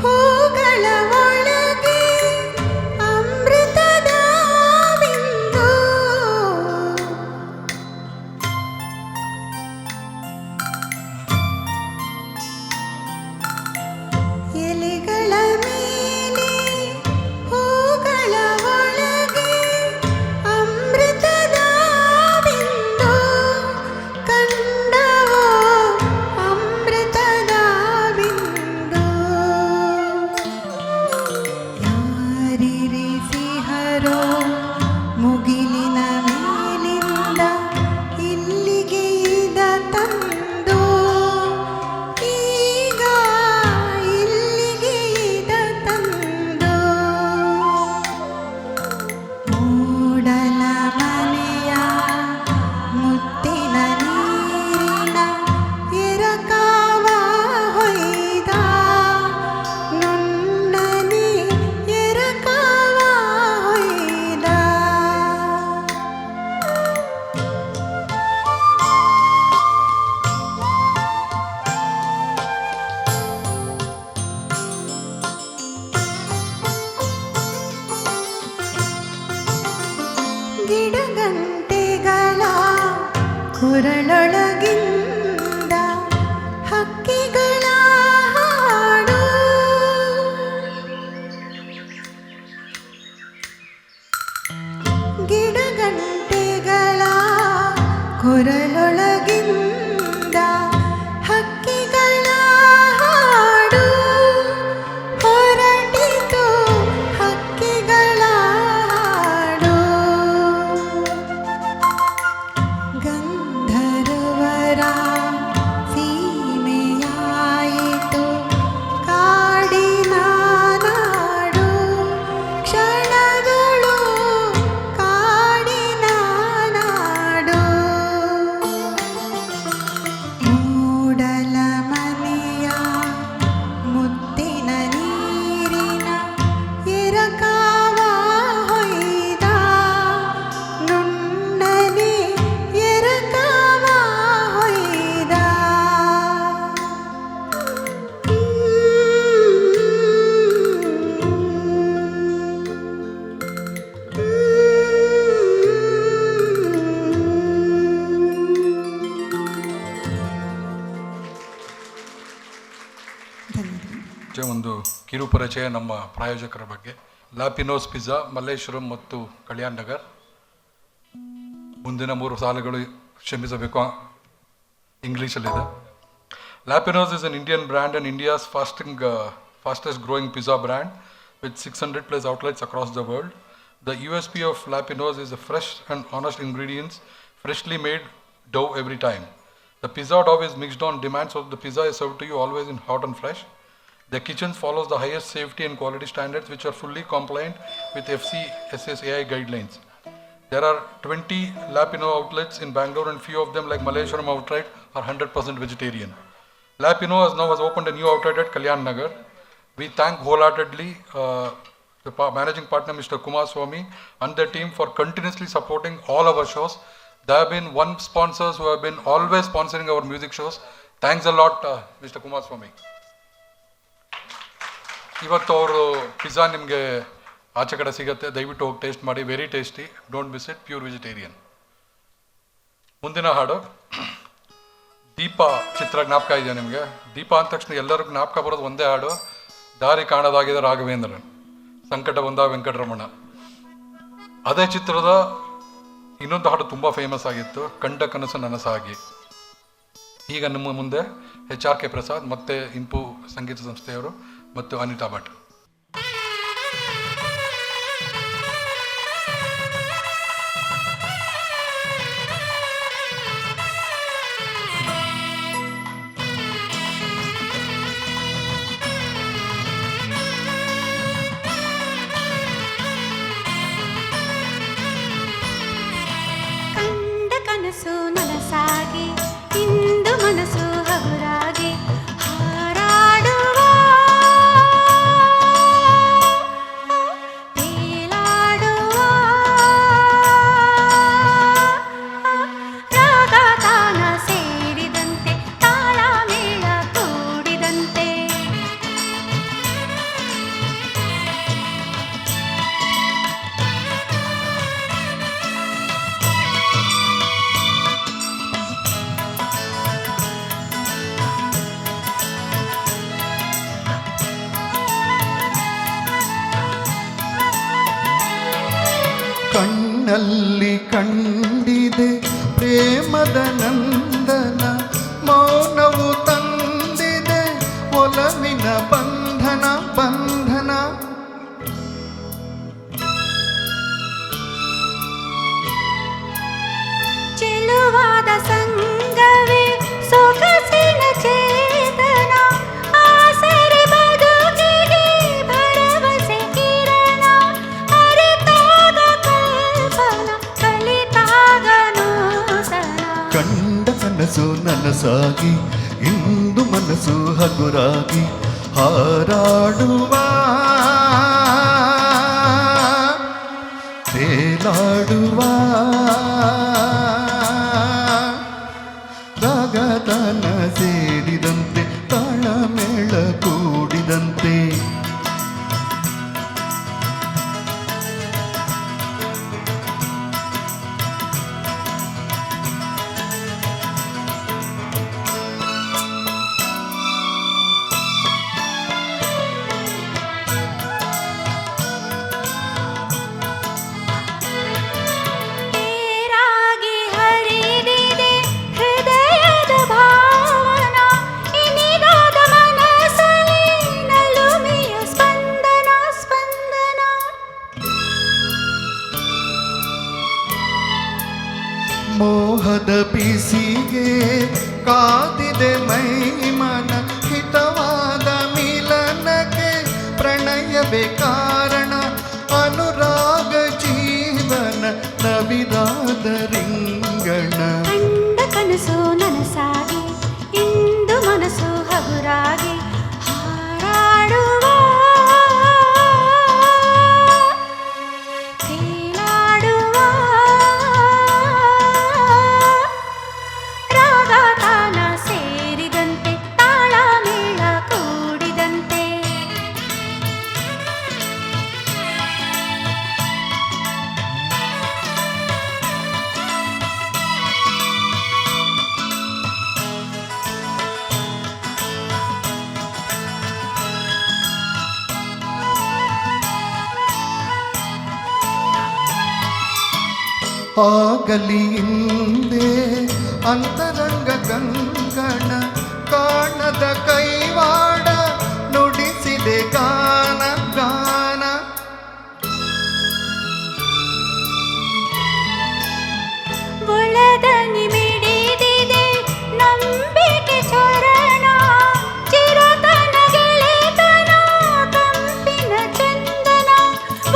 ಹೂಗಳ ಒಳಗೆ ಅಮೃತದ ಬಿಂದು, ಎಲೆಗಳ ಮೇಲೆ ಹೂಗಳ ಒಳಗೆ ಅಮೃತದ ಬಿಂದು, ಕಂಡವೋ ಅಮೃತದ ಬಿಂದು. ಯಾರಿರಿಸಿಹರೋ ಮುಗಿಲಿನ ಮೇಲಿಂದ ಇಲ್ಲಿಗೆ ಇದ ತಂದು, ಈಗ ಇಲ್ಲಿಗೆ ಇದ ತಂದು. ಮೂಡಲ ಮನೆಯ ಮುತ್ತಿನ ನೀರಿನ ಎರಕಾವ ಹೊಯ್ದ ನುಣ್ಣನೆ ಎರಕಾವ ಹೊಯ್ದ. ಗಿಡಗಂಟೆಗಳ ಕೊರಳೊಳಗಿಂದ ಹಕ್ಕಿಗಳ ಹಾಡು, ಗಿಡಗಂಟೆಗಳ ಕೊರಳೊಳಗಿಂದ ಹಕ್ಕಿಗಳ ಹಾಡು ಹೊರಟಿತು, ಹಕ್ಕಿಗಳ ಹಾಡು. ಗಂಧರ್ವರ ಸೀಮೆಯಾಯಿತು ಕಾಡಿನ ನಾಡು, ಕ್ಷಣಗಳು ಕಾಡಿನ ನಾಡು. ಮೂಡಲ ಮನೆಯ ಮುತ್ತಿನ ನೀರಿನ ಎರಕಾವ ಹೊಯ್ದ, ನುಣ್ಣನೆ ಎರಕಾವ ಹೊಯ್ದ. ಒಂದು ಕಿರು ಪರಿಚಯ ನಮ್ಮ ಪ್ರಾಯೋಜಕರ ಬಗ್ಗೆ. ಲ್ಯಾಪಿನೋಸ್ ಪಿಜ್ಜಾ, ಮಲ್ಲೇಶ್ವರಂ ಮತ್ತು ಕಲ್ಯಾಣ್ ನಗರ್. ಮುಂದಿನ 3 ಸಾಲುಗಳು ಕ್ಷಮಿಸಬೇಕು, ಇಂಗ್ಲೀಷಲ್ಲಿದೆ. ಲ್ಯಾಪಿನೋಸ್ is an Indian brand and India's fastest growing pizza brand with 600 plus outlets across the world. The USP of Lampinos is the fresh and honest ingredients, freshly made dough every time. The pizza dough is mixed on demand, so the pizza is served to you always in hot and fresh. The kitchen follows the highest safety and quality standards, which are fully compliant with FCSSAI guidelines. There are 20 Lapino outlets in Bangalore, and few of them, like Malleshwaram outlet, are 100% vegetarian. Lapino has opened a new outlet at Kalyan Nagar. We thank wholeheartedly the managing partner, Mr. Kumar Swamy, and the team for continuously supporting all our shows. There have been one sponsors who have been always sponsoring our music shows. Thanks a lot, Mr. Kumar Swamy. ಇವತ್ತು ಅವರು ಪಿಜ್ಜಾ ನಿಮಗೆ ಆಚೆ ಕಡೆ ಸಿಗುತ್ತೆ, ದಯವಿಟ್ಟು ಹೋಗಿ ಟೇಸ್ಟ್ ಮಾಡಿ. Very tasty, don't miss it, pure vegetarian. ಮುಂದಿನ ಹಾಡು ದೀಪ ಚಿತ್ರ ಜ್ಞಾಪಕ ಇದೆಯಾ ನಿಮಗೆ? ದೀಪ ಅಂದ ತಕ್ಷಣ ಎಲ್ಲರಿಗೂ ಜ್ಞಾಪಕ ಬರೋದು ಒಂದೇ ಹಾಡು, ದಾರಿ ಕಾಣದಾಗಿದೆ ರಾಘವೇಂದ್ರನ್, ಸಂಕಟ ಬಂದ ವೆಂಕಟರಮಣ. ಅದೇ ಚಿತ್ರದ ಇನ್ನೊಂದು ಹಾಡು ತುಂಬ ಫೇಮಸ್ ಆಗಿತ್ತು, ಕಂಡ ಕನಸು ನನಸಾಗಿ. ಈಗ ನಮ್ಮ ಮುಂದೆ HR K ಪ್ರಸಾದ್ ಮತ್ತು ಇಂಪು ಸಂಗೀತ ಸಂಸ್ಥೆಯವರು ಮತ್ತು ಅನಿತಾ ಭಟ್. ಕಂಡ ಕನಸು ನನಸಾಗಿ ಇಂದು ಮನಸ್ಸು ಹಗುರಾಗಿ ಹಾರಾಡುವ ತೇಲಾಡುವ ರಾಗ ತಾನ ಸೇರಿದಂತೆ ತಾಳ ಮೇಳ ಕೂಡಿದಂತೆ ಕಣ್ಣಲ್ಲಿ ಕಂಡಿದೆ ಪ್ರೇಮದ ನಂದನ, ಮೌನವು ತಂದಿದೆ ಒಲವಿನ ಬಂಧನ ಬಂಧನ. ಚೆಲುವಾದ ಸಂಗವೇ ಸೊಗಸಿನ ಚೇತನ, ಆಸರೆ ಬದುಕಿಗೆ ಭರವಸೆ ಕಿರಣ, ಅರಿತಾಗ ಕಲ್ಪನ ಕಲಿತಾಗ ನೂತನ. ಕಂಡ ಕನಸು ನನಸಾಗಿ ಇಂದು ಮನಸ್ಸು ಹಗುರಾಗಿ ಹಾರಾಡುವ ತೇಲಾಡುವ ರಾಗತಾನ ಸೇರಿದಂತೆ ತಾಳ ಮೇಳ ಕೂಡಿದಂತೆ. ಮೋಹದ ಬಿಸಿಗೆ ಕಾದಿದೆ ಮೈಮನ ಹಿತವಾದ ಮಿಲನಕ್ಕೆ ಪ್ರಣಯವೇ ಕಾರಣ ಅನುರಾಗ ಜೀವನ ನವಿರಾದ ರಿಂಗಣ ಕಂಡ ಕನಸು ನನಸಾಗಿ ಇಂದು ಮನಸ್ಸು ಹಗುರಾಗಿ ಹಾರಾಡುವ ತೇಲಾಡುವ ರಾಗ ತಾನ ಸೇರಿದಂತೆ ತಾಳ ಮೇಳ ಕೂಡಿದಂತೆ ಆಗಲಿ ಹಿಂದೆ ಅಂತರಂಗ ಕಂಕಣ ಕಾಣದ ಕೈವಾಡ ನುಡಿಸಿದೆ ಗಾನ ಗಾನ ಒಳದನಿ ಮಿಡಿದಿದೆ ನಂಬಿಕೆ ಚರಣ ಚಿರತನ ಗೆಳೆತನ ಕಂಪಿನ ಚಂದನ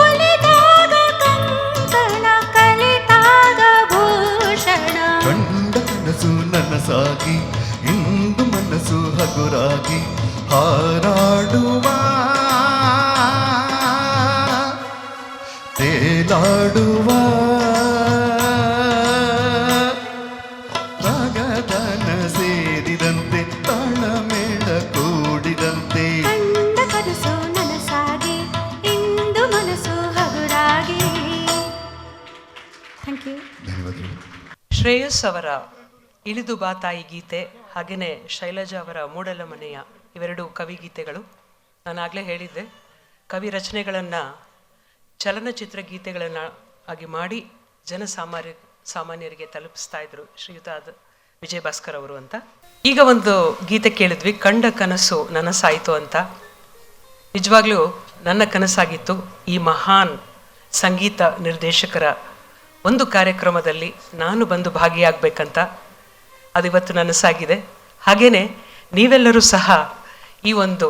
ಒಲಿದಾಗ ಕಂಕಣ ಕಲಿತಾಗ ಭೂಷಣ ಕಂಡ ಕನಸು ನನಸಾಗಿ ಇಂದು ಮನಸ್ಸು ಹಗುರಾಗಿ ಹಾರಾಡುವ ತೇಲಾಡುವ ರಾಗದಾನ ಸೇರಿದಂತೆ ತಾಳಮೇಳ ಕೂಡಿದಂತೆ ಕಂಡ ಕನಸು ನನಸಾಗಿ ಇಂದು ಮನಸ್ಸು ಹಗುರಾಗಿ. Thank you. ಧನ್ಯವಾದಗಳು. ಶ್ರೇಯಸ್ ಅವರ ಇಳಿದು ಬಾ ತಾಯಿ ಗೀತೆ ಹಾಗೆಯೇ ಶೈಲಜಾ ಅವರ ಮೂಡಲ ಮನೆಯ ಇವೆರಡು ಕವಿಗೀತೆಗಳು. ನಾನಾಗಲೇ ಹೇಳಿದ್ದೆ, ಕವಿ ರಚನೆಗಳನ್ನು ಚಲನಚಿತ್ರ ಗೀತೆಗಳನ್ನು ಆಗಿ ಮಾಡಿ ಸಾಮಾನ್ಯರಿಗೆ ತಲುಪಿಸ್ತಾ ಇದ್ರು ಶ್ರೀಯುತ ವಿಜಯ ಭಾಸ್ಕರ್ ಅವರು ಅಂತ. ಈಗ ಒಂದು ಗೀತೆ ಕೇಳಿದ್ವಿ, ಕಂಡ ಕನಸು ನನಸಾಯಿತು ಅಂತ. ನಿಜವಾಗ್ಲೂ ನನ್ನ ಕನಸಾಗಿತ್ತು ಈ ಮಹಾನ್ ಸಂಗೀತ ನಿರ್ದೇಶಕರ ಒಂದು ಕಾರ್ಯಕ್ರಮದಲ್ಲಿ ನಾನು ಬಂದು ಭಾಗಿಯಾಗಬೇಕಂತ. ಅದಿವತ್ತು ನನಸಾಗಿದೆ. ಹಾಗೆಯೇ ನೀವೆಲ್ಲರೂ ಸಹ ಈ ಒಂದು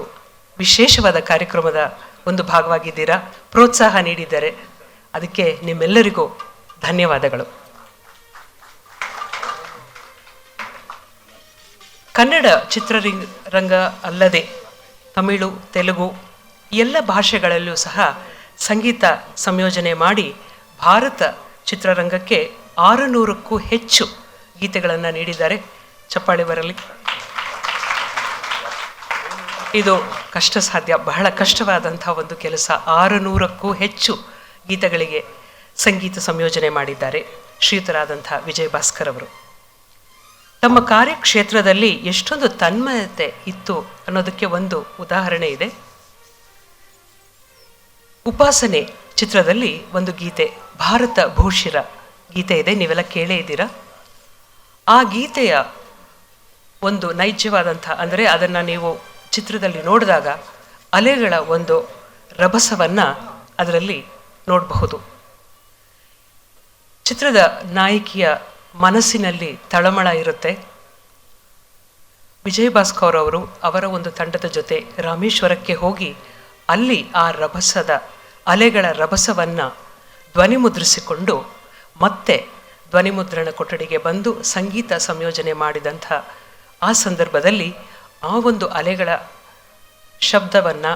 ವಿಶೇಷವಾದ ಕಾರ್ಯಕ್ರಮದ ಒಂದು ಭಾಗವಾಗಿದ್ದೀರಾ, ಪ್ರೋತ್ಸಾಹ ನೀಡಿದ್ದಾರೆ. ಅದಕ್ಕೆ ನಿಮ್ಮೆಲ್ಲರಿಗೂ ಧನ್ಯವಾದಗಳು. ಕನ್ನಡ ಚಿತ್ರರಂಗ ಅಲ್ಲದೆ ತಮಿಳು, ತೆಲುಗು ಎಲ್ಲ ಭಾಷೆಗಳಲ್ಲೂ ಸಹ ಸಂಗೀತ ಸಂಯೋಜನೆ ಮಾಡಿ ಭಾರತ ಚಿತ್ರರಂಗಕ್ಕೆ 600ಕ್ಕೂ ಹೆಚ್ಚು ಗೀತೆಗಳನ್ನು ನೀಡಿದ್ದಾರೆ. ಚಪ್ಪಾಳೆ ಬರಲಿ. ಇದು ಕಷ್ಟ ಸಾಧ್ಯ, ಬಹಳ ಕಷ್ಟವಾದಂಥ ಒಂದು ಕೆಲಸ. 600ಕ್ಕೂ ಹೆಚ್ಚು ಗೀತೆಗಳಿಗೆ ಸಂಗೀತ ಸಂಯೋಜನೆ ಮಾಡಿದ್ದಾರೆ ಶ್ರೀಯುತರಾದಂಥ ವಿಜಯ ಭಾಸ್ಕರ್ ಅವರು. ತಮ್ಮ ಕಾರ್ಯಕ್ಷೇತ್ರದಲ್ಲಿ ಎಷ್ಟೊಂದು ತನ್ಮಯತೆ ಇತ್ತು ಅನ್ನೋದಕ್ಕೆ ಒಂದು ಉದಾಹರಣೆ ಇದೆ. ಉಪಾಸನೆ ಚಿತ್ರದಲ್ಲಿ ಒಂದು ಗೀತೆ, ಭಾರತ ಭೂಷಿರ ಗೀತೆ ಇದೆ, ನೀವೆಲ್ಲ ಕೇಳೇ ಇದ್ದೀರಾ. ಆ ಗೀತೆಯ ಒಂದು ನೈಜವಾದಂಥ, ಅಂದರೆ ಅದನ್ನು ನೀವು ಚಿತ್ರದಲ್ಲಿ ನೋಡಿದಾಗ ಅಲೆಗಳ ಒಂದು ರಭಸವನ್ನು ಅದರಲ್ಲಿ ನೋಡಬಹುದು. ಚಿತ್ರದ ನಾಯಕಿಯ ಮನಸ್ಸಿನಲ್ಲಿ ತಳಮಳ ಇರುತ್ತೆ. ವಿಜಯ ಭಾಸ್ಕರ್ ಅವರು ಅವರ ಒಂದು ತಂಡದ ಜೊತೆ ರಾಮೇಶ್ವರಕ್ಕೆ ಹೋಗಿ ಅಲ್ಲಿ ಆ ರಭಸದ ಅಲೆಗಳ ರಭಸವನ್ನು ಧ್ವನಿಮುದ್ರಿಸಿಕೊಂಡು ಮತ್ತೆ ಧ್ವನಿಮುದ್ರಣ ಕೊಠಡಿಗೆ ಬಂದು ಸಂಗೀತ ಸಂಯೋಜನೆ ಮಾಡಿದಂಥ ಆ ಸಂದರ್ಭದಲ್ಲಿ ಆ ಒಂದು ಅಲೆಗಳ ಶಬ್ದವನ್ನು,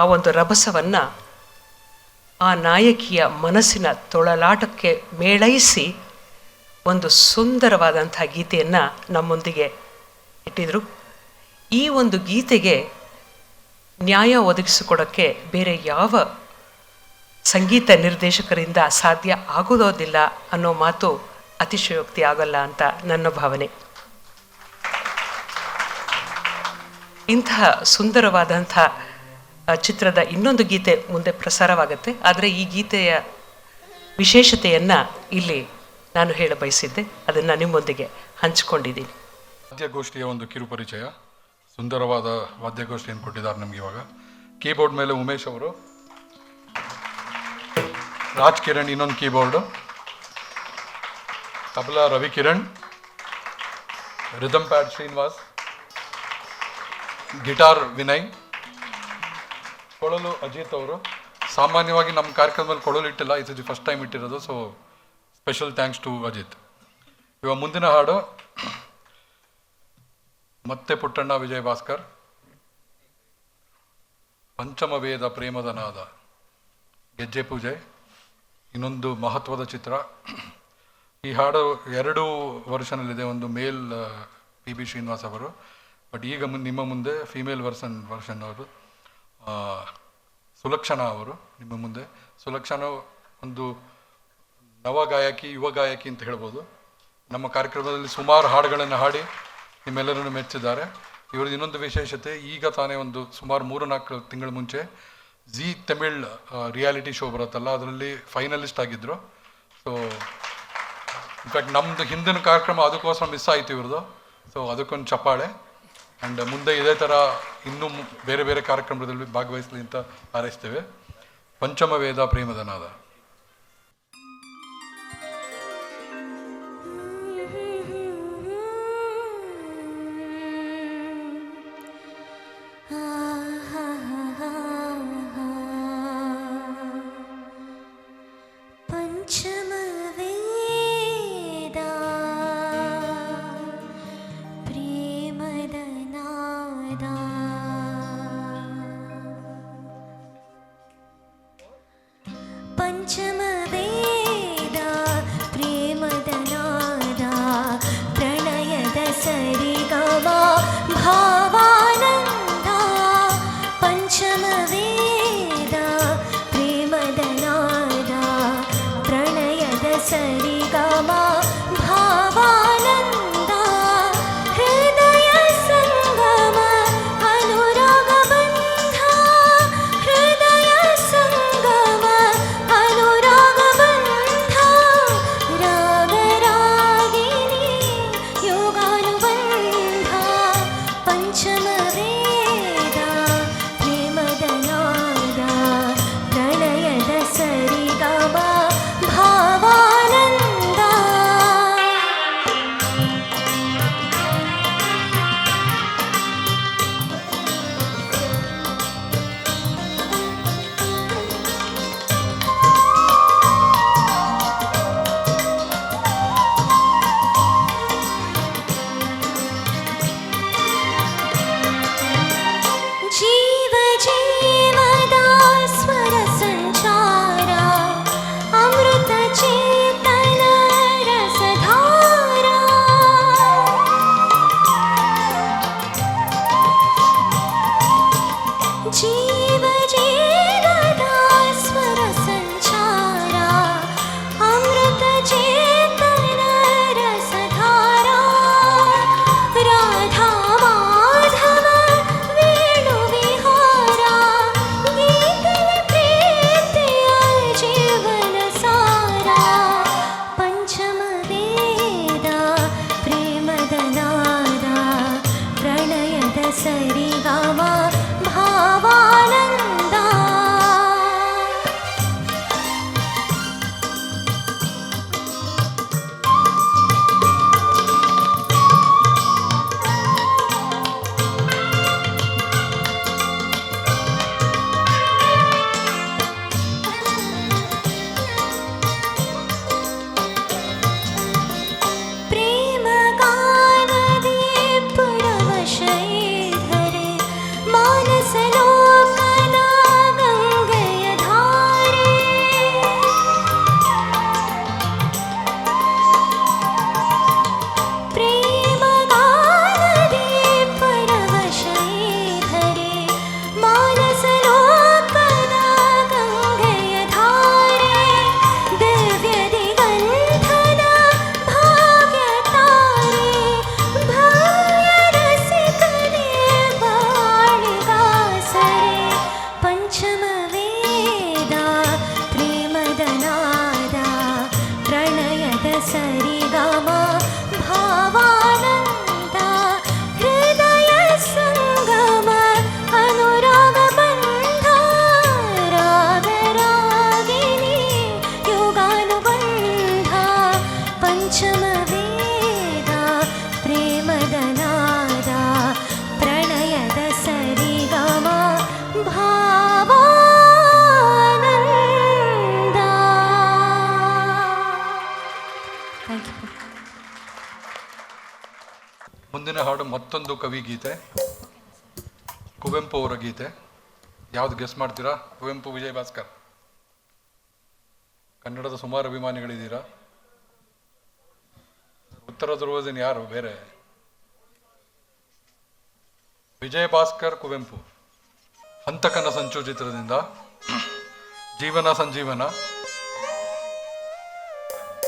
ಆ ಒಂದು ರಭಸವನ್ನು ಆ ನಾಯಕಿಯ ಮನಸ್ಸಿನ ತೊಳಲಾಟಕ್ಕೆ ಮೇಳೈಸಿ ಒಂದು ಸುಂದರವಾದಂಥ ಗೀತೆಯನ್ನು ನಮ್ಮೊಂದಿಗೆ ಇಟ್ಟಿದ್ರು. ಈ ಒಂದು ಗೀತೆಗೆ ನ್ಯಾಯ ಒದಗಿಸಿಕೊಡೋಕ್ಕೆ ಬೇರೆ ಯಾವ ಸಂಗೀತ ನಿರ್ದೇಶಕರಿಂದ ಸಾಧ್ಯ ಆಗೋದಿಲ್ಲ ಅನ್ನೋ ಮಾತು ಅತಿಶಯೋಕ್ತಿ ಆಗಲ್ಲ ಅಂತ ನನ್ನ ಭಾವನೆ. ಇಂತಹ ಸುಂದರವಾದಂಥ ಚಿತ್ರದ ಇನ್ನೊಂದು ಗೀತೆ ಮುಂದೆ ಪ್ರಸಾರವಾಗುತ್ತೆ. ಆದರೆ ಈ ಗೀತೆಯ ವಿಶೇಷತೆಯನ್ನು ಇಲ್ಲಿ ನಾನು ಹೇಳ ಬಯಸಿದ್ದೆ, ಅದನ್ನು ನಿಮ್ಮೊಂದಿಗೆ ಹಂಚಿಕೊಂಡಿದ್ದೀನಿ. ವಾದ್ಯಗೋಷ್ಠಿಯ ಒಂದು ಕಿರುಪರಿಚಯ, ಸುಂದರವಾದ ವಾದ್ಯಗೋಷ್ಠಿಯನ್ನು ಕೊಟ್ಟಿದ್ದಾರೆ ನಮ್ಗೆ. ಇವಾಗ ಕೀಬೋರ್ಡ್ ಮೇಲೆ ಉಮೇಶ್ ಅವರು, ರಾಜ್ ಕಿರಣ್ ಇನ್ನೊಂದು keyboard, tabla Ravi Kiran, rhythm pad Srinivas, guitar Vinay, ಕೊಳಲು ಅಜಿತ್ ಅವರು. ಸಾಮಾನ್ಯವಾಗಿ ನಮ್ಮ ಕಾರ್ಯಕ್ರಮದಲ್ಲಿ ಕೊಳಲು ಇಟ್ಟಿಲ್ಲ, ಇದು ದಿ ಫಸ್ಟ್ ಟೈಮ್ ಇಟ್ಟಿರೋದು, so special thanks to Ajit. ಇವಾಗ ಮುಂದಿನ ಹಾಡು ಮತ್ತೆ ಪುಟ್ಟಣ್ಣ ವಿಜಯ ಭಾಸ್ಕರ್, ಪಂಚಮ ವೇದ ಪ್ರೇಮದ ನಾದ, ಗೆಜ್ಜೆ ಪೂಜೆ, ಇನ್ನೊಂದು ಮಹತ್ವದ ಚಿತ್ರ. ಈ ಹಾಡು 2 ವರ್ಷನಲ್ಲಿದೆ, ಒಂದು ಮೇಲ್ PB ಶ್ರೀನಿವಾಸ್ ಅವರು, ಬಟ್ ಈಗ ನಿಮ್ಮ ಮುಂದೆ ಫೀಮೇಲ್ ವರ್ಷನ್ ಅವರು ಸುಲಕ್ಷಣಾ ಅವರು ನಿಮ್ಮ ಮುಂದೆ. ಸುಲಕ್ಷಣಾ ಒಂದು ನವ ಗಾಯಕಿ, ಯುವ ಗಾಯಕಿ ಅಂತ ಹೇಳ್ಬೋದು. ನಮ್ಮ ಕಾರ್ಯಕ್ರಮದಲ್ಲಿ ಸುಮಾರು ಹಾಡುಗಳನ್ನು ಹಾಡಿ ನಿಮ್ಮೆಲ್ಲರನ್ನು ಮೆಚ್ಚಿದ್ದಾರೆ. ಇವ್ರದ್ದು ಇನ್ನೊಂದು ವಿಶೇಷತೆ, ಈಗ ತಾನೇ ಒಂದು ಸುಮಾರು 3-4 ತಿಂಗಳ ಮುಂಚೆ ಜಿ ತಮಿಳ್ ರಿಯಾಲಿಟಿ ಶೋ ಬರುತ್ತಲ್ಲ, ಅದರಲ್ಲಿ ಫೈನಲಿಸ್ಟ್ ಆಗಿದ್ದರು. ಸೊ ಇನ್ಫ್ಯಾಕ್ಟ್ ನಮ್ಮದು ಹಿಂದಿನ ಕಾರ್ಯಕ್ರಮ ಅದಕ್ಕೋಸ್ಕರ ಮಿಸ್ ಆಯಿತು ಇವ್ರದ್ದು. ಸೊ ಅದಕ್ಕೊಂದು ಚಪ್ಪಾಳೆ. ಆ್ಯಂಡ್ ಮುಂದೆ ಇದೇ ಥರ ಇನ್ನೂ ಬೇರೆ ಬೇರೆ ಕಾರ್ಯಕ್ರಮದಲ್ಲಿ ಭಾಗವಹಿಸಲಿ ಅಂತ ಹಾರೈಸ್ತೇವೆ. ಪಂಚಮ ವೇದ ಪ್ರೇಮದ ನಾದ. ಪಂಚಮವೇದ ಪ್ರೇಮದ ನಾದ ಪ್ರಣಯದ ಸರಿಗಮ ಭಾವಾನಂದ. Thank you. ಮುಂದಿನ ಹಾಡು ಮತ್ತೊಂದು ಕವಿ ಗೀತೆ, ಕುವೆಂಪು ಅವರ ಗೀತೆ. ಯಾವ್ದು ಗೆಸ್ ಮಾಡ್ತೀರಾ? ಕುವೆಂಪು, ವಿಜಯ ಭಾಸ್ಕರ್. ಕನ್ನಡದ ಸುಮಾರು ಅಭಿಮಾನಿಗಳಿದ್ದೀರಾ. ಉತ್ತರ ಧ್ರುವದಿನ ಯಾರು ಬೇರೆ? ವಿಜಯ ಭಾಸ್ಕರ್, ಕುವೆಂಪು. ಹಂತಕನ ಸಂಚು ಚಿತ್ರದಿಂದ ಜೀವನ ಸಂಜೀವನ,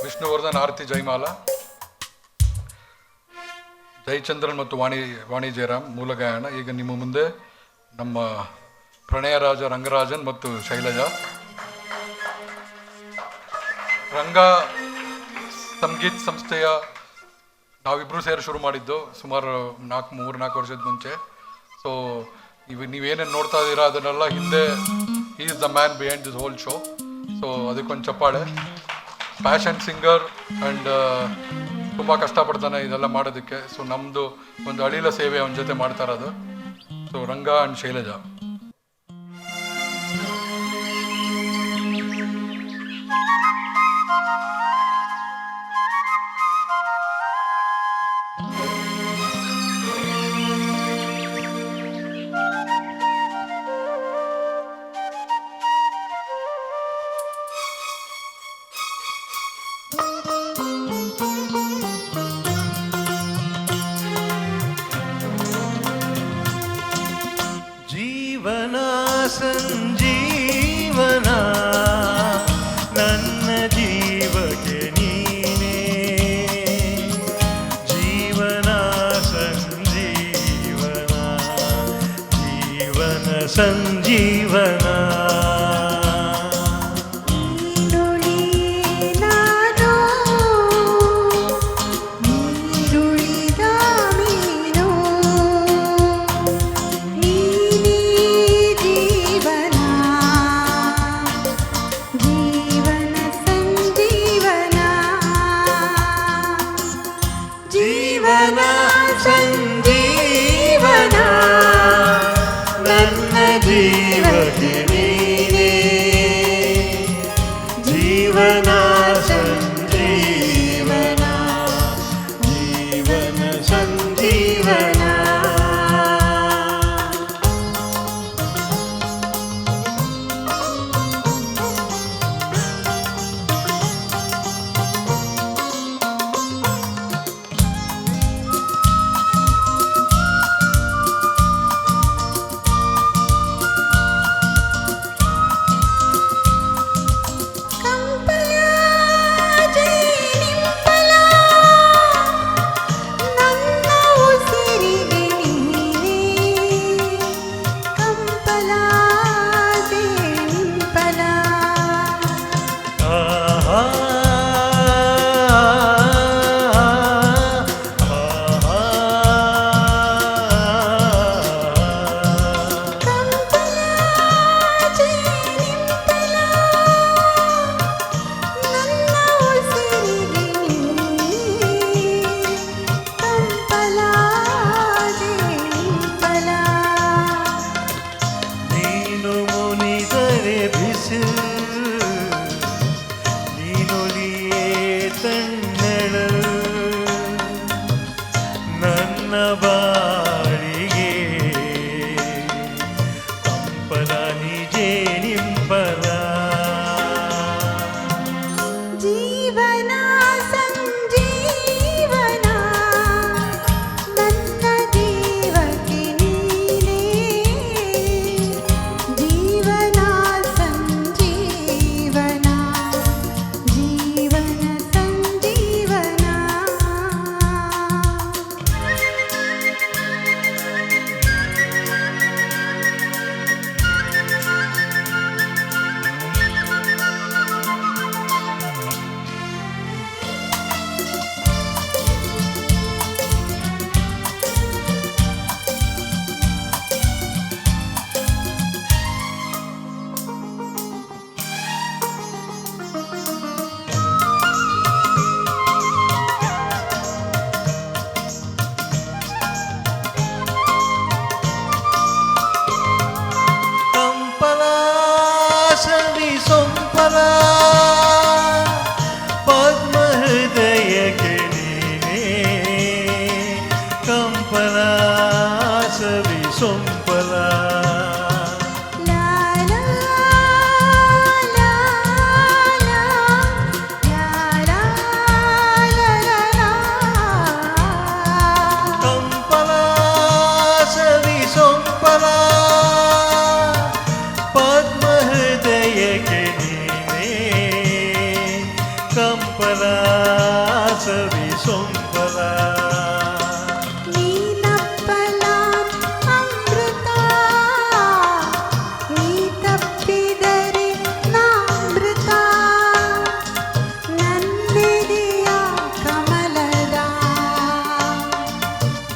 ವಿಷ್ಣುವರ್ಧನ್, ಆರತಿ ಜೈಮಾಲ, ಜಯಚಂದ್ರನ್ ಮತ್ತು ವಾಣಿ ಜಯರಾಮ್ ಮೂಲ ಗಾಯನ. ಈಗ ನಿಮ್ಮ ಮುಂದೆ ನಮ್ಮ ಪ್ರಣಯರಾಜ ರಂಗರಾಜನ್ ಮತ್ತು ಶೈಲಜಾ. ರಂಗ ಸಂಗೀತ್ ಸಂಸ್ಥೆಯ ನಾವಿಬ್ಬರು ಸೇರಿ ಶುರು ಮಾಡಿದ್ದು ಸುಮಾರು 3-4 ವರ್ಷದ ಮುಂಚೆ. ಸೊ ನೀವೇನೇನು ನೋಡ್ತಾ ಇದ್ದೀರಾ ಅದನ್ನೆಲ್ಲ ಹಿಂದೆ he is the man behind this whole show. So ಅದಕ್ಕೊಂದು ಚಪ್ಪಾಳೆ. ಪ್ಯಾಷನ್ ಸಿಂಗರ್ ಆ್ಯಂಡ್ ತುಂಬ ಕಷ್ಟಪಡ್ತಾನೆ ಇದೆಲ್ಲ ಮಾಡೋದಕ್ಕೆ. ಸೊ ನಮ್ಮದು ಒಂದು ಅಳಿಲ ಸೇವೆ ಅವನ ಜೊತೆ ಮಾಡ್ತಾ ಇರೋದು. So Ranga and Shailaja. ಜೀವನ ಸಂಜೀವನ ನನ್ನ ಜೀವಕ್ಕೆ ನೀನೇ, ಜೀವನ ಸಂಜೀವನ, ಜೀವನ ಸಂಜೀವನ. ಜೀವನ ಸಂಜೀವನ ನನ್ನ ಜೀವಕ್ಕೆ ನೀನೇ, ಜೀವನ ಸಂಜೀವನ, ಜೀವನ ಸಂಜೀವನ. ಬಾಳಿಗೆ ಕಂಪನ ನಿಜೇ ನಿಂಪಲ. ಜೀವನ ಸಂಜೀವನ ನನ್ನ ಜೀವಕ್ಕೆ ನೀನೇ, ಜೀವನ ಸಂಜೀವನ, ಜೀವನ ಸಂಜೀವನ. ಸೊಂಪಲ ನೀನಪ್ಪಲ ಅಮೃತ ನೀ ತಪ್ಪಿದರೆ ನಾಮೃತ ನನ್ನೆದೆಯ ಕಮಲದ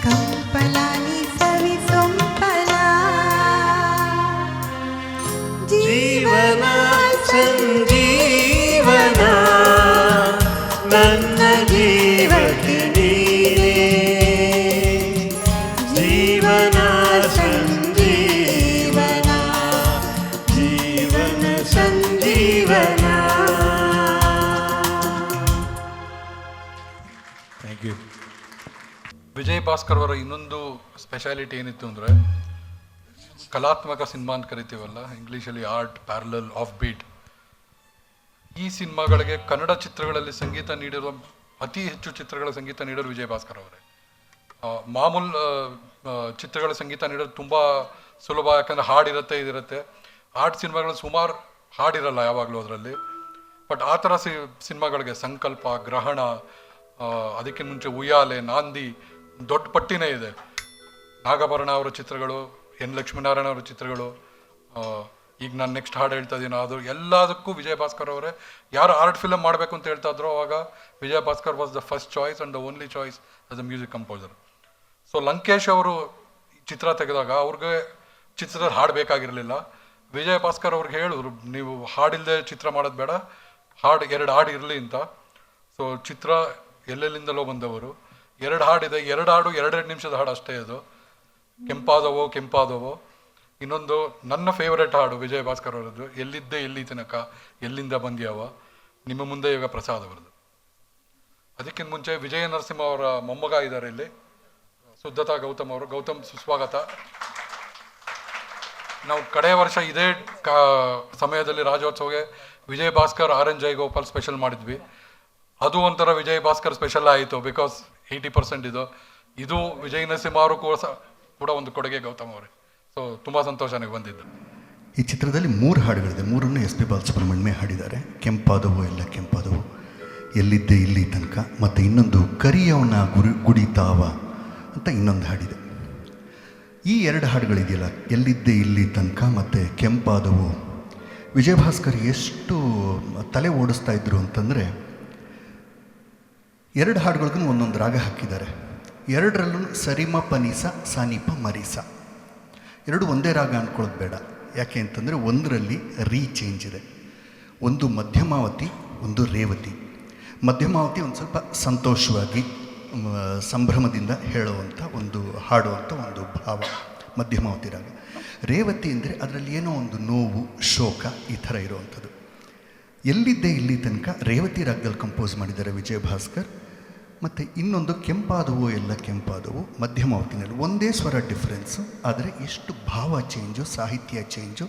ಕಂಪಲ ನೀ ಸವಿ ಸೊಂಪಲ ಜೀವನ ಸಂಜೀವನ ನನ್ನ ಜೀವಕ್ಕೆ ನೀನೇ ಜೀವನ ಸಂಜೀವನ ಜೀವನ ಸಂಜೀವನ. Thank you. ವಿಜಯ್ ಭಾಸ್ಕರ್ ಅವರ ಇನ್ನೊಂದು ಸ್ಪೆಷಾಲಿಟಿ ಏನಿತ್ತು ಅಂದರೆ ಕಲಾತ್ಮಕ ಸಿನಿಮಾ ಅಂತ ಕರಿತೀವಲ್ಲ, ಇಂಗ್ಲೀಷಲ್ಲಿ ಆರ್ಟ್ ಪ್ಯಾರಲಲ್ ಆಫ್ ಬೀಟ್. ಈ ಸಿನಿಮಾಗಳಿಗೆ ಕನ್ನಡ ಚಿತ್ರಗಳಲ್ಲಿ ಸಂಗೀತ ನೀಡಿರುವ ಅತಿ ಹೆಚ್ಚು ಚಿತ್ರಗಳ ಸಂಗೀತ ನೀಡೋರು ವಿಜಯ್ ಭಾಸ್ಕರ್ ಅವರೇ. ಮಾಮೂಲು ಚಿತ್ರಗಳ ಸಂಗೀತ ನೀಡೋದು ತುಂಬ ಸುಲಭ, ಯಾಕಂದರೆ ಹಾಡಿರುತ್ತೆ ಇದಿರುತ್ತೆ. ಆರ್ಟ್ ಸಿನಿಮಾಗಳಲ್ಲಿ ಸುಮಾರು ಹಾಡಿರಲ್ಲ ಯಾವಾಗಲೂ ಅದರಲ್ಲಿ. ಬಟ್ ಆ ಥರ ಸಿನಿಮಾಗಳಿಗೆ ಸಂಕಲ್ಪ, ಗ್ರಹಣ, ಅದಕ್ಕೆ ಮುಂಚೆ ಉಯ್ಯಾಲೆ, ನಾಂದಿ, ದೊಡ್ಡ ಪಟ್ಟಿನೇ ಇದೆ. ನಾಗಭರಣ ಅವರ ಚಿತ್ರಗಳು, ಎನ್ ಲಕ್ಷ್ಮೀನಾರಾಯಣ ಅವರ ಚಿತ್ರಗಳು, ಈಗ ನಾನು ನೆಕ್ಸ್ಟ್ ಹಾಡು ಹೇಳ್ತಾ ಇದ್ದೀನಿ, ಅದು ಎಲ್ಲದಕ್ಕೂ ವಿಜಯ್ ಭಾಸ್ಕರ್ ಅವರೇ. ಯಾರು ಆರ್ಟ್ ಫಿಲಮ್ ಮಾಡಬೇಕು ಅಂತ ಹೇಳ್ತಾ ಇದ್ರು ಅವಾಗ Vijay Bhaskar was the first choice and the only choice as a music composer. So Lankesh ಅವರು ಚಿತ್ರ ತೆಗೆದಾಗ ಅವ್ರಿಗೆ ಚಿತ್ರದಲ್ಲಿ ಹಾಡು ಬೇಕಾಗಿರಲಿಲ್ಲ. ವಿಜಯ್ ಭಾಸ್ಕರ್ ಅವ್ರಿಗೆ ಹೇಳಿದ್ರು, ನೀವು ಹಾಡಿಲ್ಲದೆ ಚಿತ್ರ ಮಾಡೋದು ಬೇಡ, ಎರಡು ಹಾಡು ಇರಲಿ ಅಂತ. ಸೊ ಚಿತ್ರ ಎಲ್ಲೆಲ್ಲಿಂದಲೋ ಬಂದವರು, 2 ಹಾಡಿದೆ, 2 ಹಾಡು 2 ನಿಮಿಷದ ಹಾಡು ಅಷ್ಟೇ. ಅದು ಕೆಂಪಾದವೋ. ಇನ್ನೊಂದು ನನ್ನ ಫೇವರೇಟ್ ಹಾಡು ವಿಜಯ್ ಭಾಸ್ಕರ್ ಅವರದ್ದು, ಎಲ್ಲಿದ್ದೆ ಎಲ್ಲಿ ತನಕ ಎಲ್ಲಿಂದ ಬಂದ್ಯಾವ, ನಿಮ್ಮ ಮುಂದೆ ಈಗ ಪ್ರಸಾದ್ ಅವರದ್ದು. ಅದಕ್ಕಿಂತ ಮುಂಚೆ ವಿಜಯ ನರಸಿಂಹ ಅವರ ಮೊಮ್ಮಗ ಇದ್ದಾರೆ ಇಲ್ಲಿ, ಶುದ್ಧತಾ ಗೌತಮ್ ಅವರು. ಗೌತಮ್, ಸುಸ್ವಾಗತ. ನಾವು ಕಡೆಯ ವರ್ಷ ಇದೇ ಸಮಯದಲ್ಲಿ ರಾಜ್ಯೋತ್ಸವಕ್ಕೆ ವಿಜಯ್ ಭಾಸ್ಕರ್ RN ಜಯಗೋಪಾಲ್ ಸ್ಪೆಷಲ್ ಮಾಡಿದ್ವಿ. ಅದು ಒಂಥರ ವಿಜಯ್ ಭಾಸ್ಕರ್ ಸ್ಪೆಷಲ್ ಆಯಿತು, ಬಿಕಾಸ್ 80% ಇದು ವಿಜಯ್ ನರಸಿಂಹ ಅವರು ಕೂಡ ಒಂದು ಕೊಡುಗೆ ಗೌತಮ್ ಅವರೇ. ಸೊ ತುಂಬ ಸಂತೋಷ ನನಗೆ ಬಂದಿದ್ದು. ಈ ಚಿತ್ರದಲ್ಲಿ 3 ಹಾಡುಗಳಿದೆ. 3 SP ಬಾಲಸುಬ್ರಹ್ಮಣ್ಯ ಹಾಡಿದ್ದಾರೆ. ಕೆಂಪಾದವು ಎಲ್ಲ ಕೆಂಪಾದವು, ಎಲ್ಲಿದ್ದೆ ಇಲ್ಲಿ ತನಕ, ಮತ್ತು ಇನ್ನೊಂದು ಕರಿಯವನ ಗುಡಿತಾವ ಅಂತ ಇನ್ನೊಂದು ಹಾಡಿದೆ. ಈ 2 ಹಾಡುಗಳಿದೆಯಲ್ಲ, ಎಲ್ಲಿದ್ದೆ ಇಲ್ಲಿ ತನಕ ಮತ್ತು ಕೆಂಪಾದವು, ವಿಜಯ್ ಭಾಸ್ಕರ್ ಎಷ್ಟು ತಲೆ ಓಡಿಸ್ತಾ ಇದ್ರು ಅಂತಂದರೆ 2 ಹಾಡುಗಳಿಗೂ ಒಂದೊಂದು ರಾಗ ಹಾಕಿದ್ದಾರೆ. 2ರಲ್ಲೂ ಸರಿಮ ಪನಿಸ ಸಾನಿಪ ಮರಿಸ, 2 ಒಂದೇ ರಾಗ ಅಂದ್ಕೊಳ್ಳೋದು ಬೇಡ. ಯಾಕೆ ಅಂತಂದರೆ ಒಂದರಲ್ಲಿ ಚೇಂಜ್ ಇದೆ. ಒಂದು ಮಧ್ಯಮಾವತಿ, ಒಂದು ರೇವತಿ. ಮಧ್ಯಮಾವತಿ ಒಂದು ಸ್ವಲ್ಪ ಸಂತೋಷವಾಗಿ ಸಂಭ್ರಮದಿಂದ ಹೇಳುವಂಥ ಒಂದು ಹಾಡುವಂಥ ಒಂದು ಭಾವ ಮಧ್ಯಮಾವತಿ ರಾಗ. ರೇವತಿ ಅಂದರೆ ಅದರಲ್ಲಿ ಏನೋ ಒಂದು ನೋವು, ಶೋಕ, ಈ ಥರ ಇರುವಂಥದ್ದು. ಎಲ್ಲಿದ್ದೆ ಇಲ್ಲಿ ತನಕ ರೇವತಿ ರಾಗದಲ್ಲಿ ಕಂಪೋಸ್ ಮಾಡಿದ್ದಾರೆ ವಿಜಯ್ ಭಾಸ್ಕರ್. ಮತ್ತು ಇನ್ನೊಂದು ಕೆಂಪಾದವು ಎಲ್ಲ ಕೆಂಪಾದವು ಮಧ್ಯಮಾವತಿನಲ್ಲಿ ಒಂದೇ ಸ್ವರ ಡಿಫ್ರೆನ್ಸು, ಆದರೆ ಎಷ್ಟು ಭಾವ ಚೇಂಜು, ಸಾಹಿತ್ಯ ಚೇಂಜು.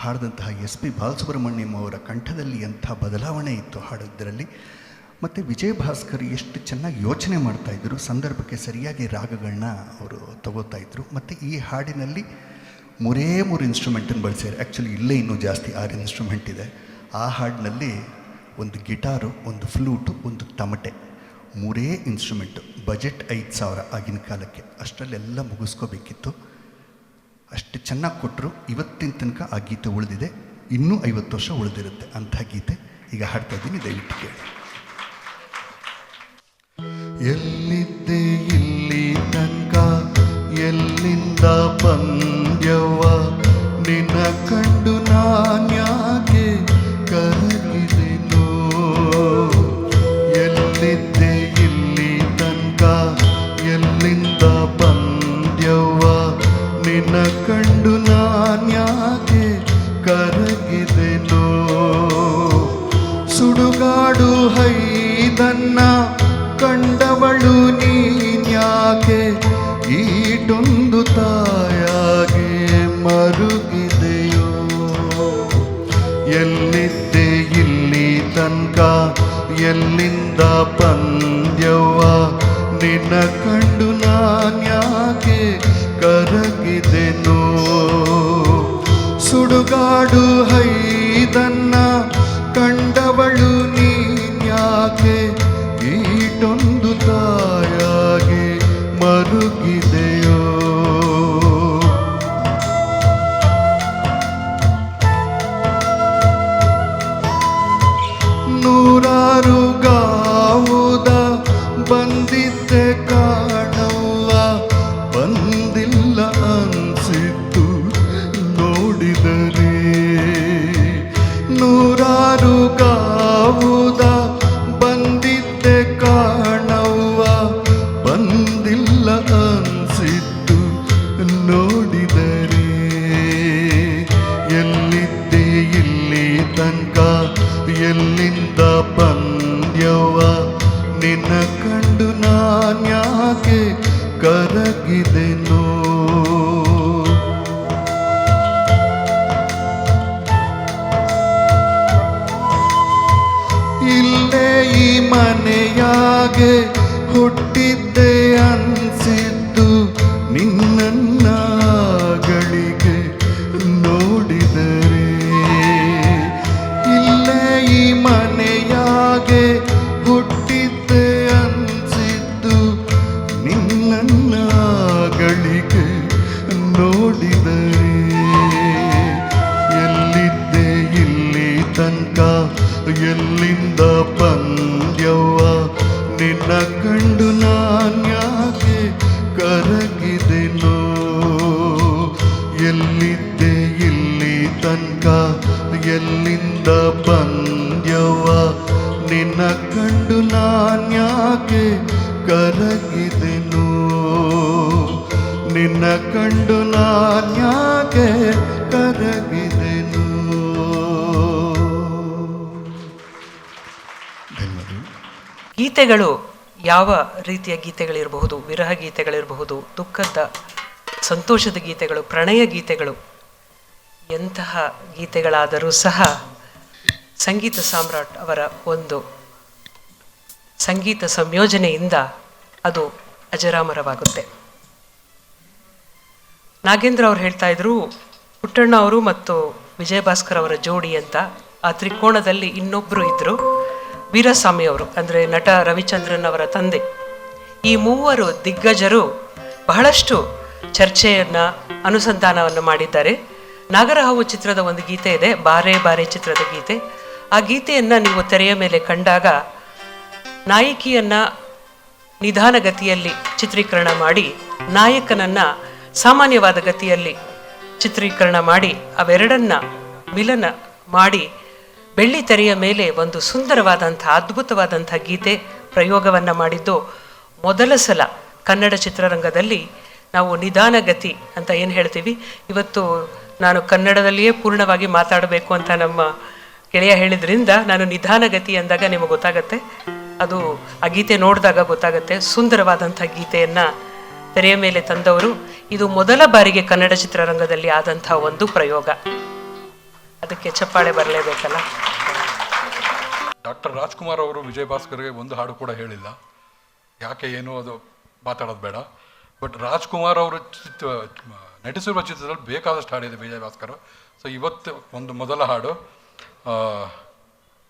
ಹಾಡಿದಂತಹ SP ಬಾಲಸುಬ್ರಹ್ಮಣ್ಯಂ ಅವರ ಕಂಠದಲ್ಲಿ ಎಂಥ ಬದಲಾವಣೆ ಇತ್ತು ಹಾಡೋದ್ರಲ್ಲಿ. ಮತ್ತು ವಿಜಯ್ ಭಾಸ್ಕರ್ ಎಷ್ಟು ಚೆನ್ನಾಗಿ ಯೋಚನೆ ಮಾಡ್ತಾಯಿದ್ರು, ಸಂದರ್ಭಕ್ಕೆ ಸರಿಯಾಗಿ ರಾಗಗಳನ್ನ ಅವರು ತಗೋತಾಯಿದ್ರು. ಮತ್ತು ಈ ಹಾಡಿನಲ್ಲಿ 3 ಇನ್ಸ್ಟ್ರೂಮೆಂಟನ್ನು ಬಳಸಿದ್ದಾರೆ. ಆ್ಯಕ್ಚುಲಿ ಇಲ್ಲೇ ಇನ್ನೂ ಜಾಸ್ತಿ 6 ಇನ್ಸ್ಟ್ರೂಮೆಂಟ್ ಇದೆ. ಆ ಹಾಡಿನಲ್ಲಿ ಒಂದು ಗಿಟಾರು, ಒಂದು ಫ್ಲೂಟು, ಒಂದು ತಮಟೆ, 3 ಇನ್ಸ್ಟ್ರೂಮೆಂಟು. ಬಜೆಟ್ 5,000 ಆಗಿನ ಕಾಲಕ್ಕೆ. ಅಷ್ಟರಲ್ಲೆಲ್ಲ ಮುಗಿಸ್ಕೋಬೇಕಿತ್ತು. ಅಷ್ಟು ಚೆನ್ನಾಗಿ ಕೊಟ್ಟರು. ಇವತ್ತಿನ ತನಕ ಆ ಗೀತೆ ಉಳಿದಿದೆ, ಇನ್ನೂ 50 ವರ್ಷ ಉಳಿದಿರುತ್ತೆ ಅಂಥ ಗೀತೆ ಈಗ ಹಾಡ್ತಾ ಇದ್ದೀನಿ, ದಯವಿಟ್ಟು ಕೇಳಿ. ಎಲ್ಲಿದ್ದೆ ಇಲ್ಲಿ ತನಕ ಎಲ್ಲಿಂದ ಬಂದ್ಯವ್ವ, ನಿನ್ನ ಕಂಡು ನಾನ್ಯಾಕೆ ಕರಗಿದೆನೋ. ಎಲ್ಲಿದ್ದೆ ಇಲ್ಲಿ ತನಕ ಎಲ್ಲಿಂದ ಬಂದ್ಯವ್ವ, ನಿನ್ನ ಕಂಡು ನಾನ್ಯಾಕೆ ಕರಗಿದೆನೋ. ಸುಡುಗಾಡು ಹೈದನ್ನ ಕಂಡವಳು ನೀನ್ಯಾಕೆ ಈಟೊಂದು ತಾಯಾಗೆ ಮರುಗಿದೆಯೋ. ಎಲ್ಲಿದ್ದೆ ಇಲ್ಲಿ ತನಕ ಎಲ್ಲಿಂದ ಬಂದ್ಯವ್ವ, ನಿನ್ನ ಕಂಡು ನಾನ್ಯಾಕೆ ಕರಗಿದೆನೋ. ಸುಡುಗಾಡು ಹೈದನ್ನ ಕಂಡವಳು ನೀನ್ಯಾಕೆ ಈಟೊಂದು ಬಂದಿದ್ದೆ ಕಾಣವ್ವ ಬಂದಿಲ್ಲ ಅನ್ಸಿತ್ತು ನೋಡಿದರೆ ನೂರಾರು ಗಾವುದ ಬಂದಿದ್ದೆ ಕಾಣವ್ವ ಬಂದಿಲ್ಲ ಅನ್ಸಿತ್ತು ನೋಡಿದರೆ ಎಲ್ಲಿದ್ದೆ ಇಲ್ಲಿ ತನಕ ಎಲ್ಲಿಂದ ಬಂದ್ಯವ್ವ ನಿನ್ನ ಕಂಡು ನಾನ್ಯಾಕೆ ಕರಗಿದೆನೋ ಇಲ್ಲೇ ಈ ಮನೆಯಾಗೆ ಹುಟ್ಟಿದ್ದೆ ಅನ್ಸಿದ್ದು ನಿನ್ನ ಗಳಿಗೆ ನೋಡಿದರೆ ಇಲ್ಲೇ ಈ ಮನೆಯಾಗೆ ಹುಟ್ಟಿದ್ದೆ ಅನ್ಸಿದ್ದು ನಿನ್ನ ಗಳಿಗೆ ನೋಡಿದರೆ ಎಲ್ಲಿದ್ದೆ ಇಲ್ಲಿ ತನಕ ಎಲ್ಲಿಂದ ಬಂದ್ಯವ್ವ ನಿನ್ನ ಕಂಡು ನಾನ್ಯಾಕೆ ಕರಗಿದೆನೋ ಎಲ್ಲಿದ್ದೆ ಇಲ್ಲಿ ತನಕ ಎಲ್ಲಿಂದ ಬಂದ್ಯವ್ವ ನಿನ್ನ ಕಂಡು ನಾನ್ಯಾಕೆ ಕರಗಿದೆನೋ ನಿನ್ನ ಕಂಡು ನಾನ್ಯಾಕೆ ಕರಗಿದೆನೋ. ಗೀತೆಗಳು ಯಾವ ರೀತಿಯ ಗೀತೆಗಳಿರಬಹುದು, ವಿರಹ ಗೀತೆಗಳಿರಬಹುದು, ದುಃಖದ ಸಂತೋಷದ ಗೀತೆಗಳು, ಪ್ರಣಯ ಗೀತೆಗಳು, ಎಂತಹ ಗೀತೆಗಳಾದರೂ ಸಹ ಸಂಗೀತ ಸಾಮ್ರಾಟ್ ಅವರ ಒಂದು ಸಂಗೀತ ಸಂಯೋಜನೆಯಿಂದ ಅದು ಅಜರಾಮರವಾಗುತ್ತೆ. ನಾಗೇಂದ್ರ ಅವ್ರು ಹೇಳ್ತಾ ಇದ್ರು, ಪುಟ್ಟಣ್ಣ ಅವರು ಮತ್ತು ವಿಜಯಭಾಸ್ಕರ್ ಅವರ ಜೋಡಿ ಅಂತ. ಆ ತ್ರಿಕೋಣದಲ್ಲಿ ಇನ್ನೊಬ್ಬರು ಇದ್ದರು, ವೀರಸ್ವಾಮಿ ಅವರು, ಅಂದರೆ ನಟ ರವಿಚಂದ್ರನ್ ಅವರ ತಂದೆ. ಈ ಮೂವರು ದಿಗ್ಗಜರು ಬಹಳಷ್ಟು ಚರ್ಚೆಯನ್ನು, ಅನುಸಂಧಾನವನ್ನು ಮಾಡಿದ್ದಾರೆ. ನಾಗರಹಾವು ಚಿತ್ರದ ಒಂದು ಗೀತೆ ಇದೆ, ಬಾರೆ ಬಾರೆ ಚಿತ್ರದ ಗೀತೆ. ಆ ಗೀತೆಯನ್ನು ನೀವು ತೆರೆಯ ಮೇಲೆ ಕಂಡಾಗ ನಾಯಕಿಯನ್ನು ನಿಧಾನಗತಿಯಲ್ಲಿ ಚಿತ್ರೀಕರಣ ಮಾಡಿ, ನಾಯಕನನ್ನು ಸಾಮಾನ್ಯವಾದ ಗತಿಯಲ್ಲಿ ಚಿತ್ರೀಕರಣ ಮಾಡಿ, ಅವೆರಡನ್ನ ಮಿಲನ ಮಾಡಿ ಬೆಳ್ಳಿ ತೆರೆಯ ಮೇಲೆ ಒಂದು ಸುಂದರವಾದಂಥ ಅದ್ಭುತವಾದಂಥ ಗೀತೆ ಪ್ರಯೋಗವನ್ನು ಮಾಡಿದ್ದು ಮೊದಲ ಸಲ ಕನ್ನಡ ಚಿತ್ರರಂಗದಲ್ಲಿ. ನಾವು ನಿಧಾನಗತಿ ಅಂತ ಏನು ಹೇಳ್ತೀವಿ, ಇವತ್ತು ನಾನು ಕನ್ನಡದಲ್ಲಿಯೇ ಪೂರ್ಣವಾಗಿ ಮಾತಾಡಬೇಕು ಅಂತ ನಮ್ಮ ಗೆಳೆಯ ಹೇಳಿದ್ರಿಂದ ನಾನು ನಿಧಾನಗತಿ ಅಂದಾಗ ನಿಮಗೆ ಗೊತ್ತಾಗತ್ತೆ, ಅದು ಆ ಗೀತೆ ನೋಡಿದಾಗ ಗೊತ್ತಾಗತ್ತೆ. ಸುಂದರವಾದಂಥ ಗೀತೆಯನ್ನು ತೆರೆಯ ಮೇಲೆ ತಂದವರು. ಇದು ಮೊದಲ ಬಾರಿಗೆ ಕನ್ನಡ ಚಿತ್ರರಂಗದಲ್ಲಿ ಆದಂಥ ಒಂದು ಪ್ರಯೋಗ. ಅದಕ್ಕೆ ಚಪ್ಪಾಳೆ ಬರಲೇಬೇಕಲ್ಲ. ಡಾಕ್ಟರ್ ರಾಜ್ಕುಮಾರ್ ಅವರು ವಿಜಯಭಾಸ್ಕರ್ಗೆ ಒಂದು ಹಾಡು ಕೂಡ ಹೇಳಿಲ್ಲ. ಯಾಕೆ ಏನು ಅದು ಮಾತಾಡೋದು ಬೇಡ. ಬಟ್ ರಾಜ್ಕುಮಾರ್ ಅವರು ನಟಿಸಿರುವ ಚಿತ್ರದಲ್ಲಿ ಬೇಕಾದಷ್ಟು ಹಾಡಿದೆ ವಿಜಯಭಾಸ್ಕರ್. ಸೊ ಇವತ್ತು ಒಂದು ಮೊದಲ ಹಾಡು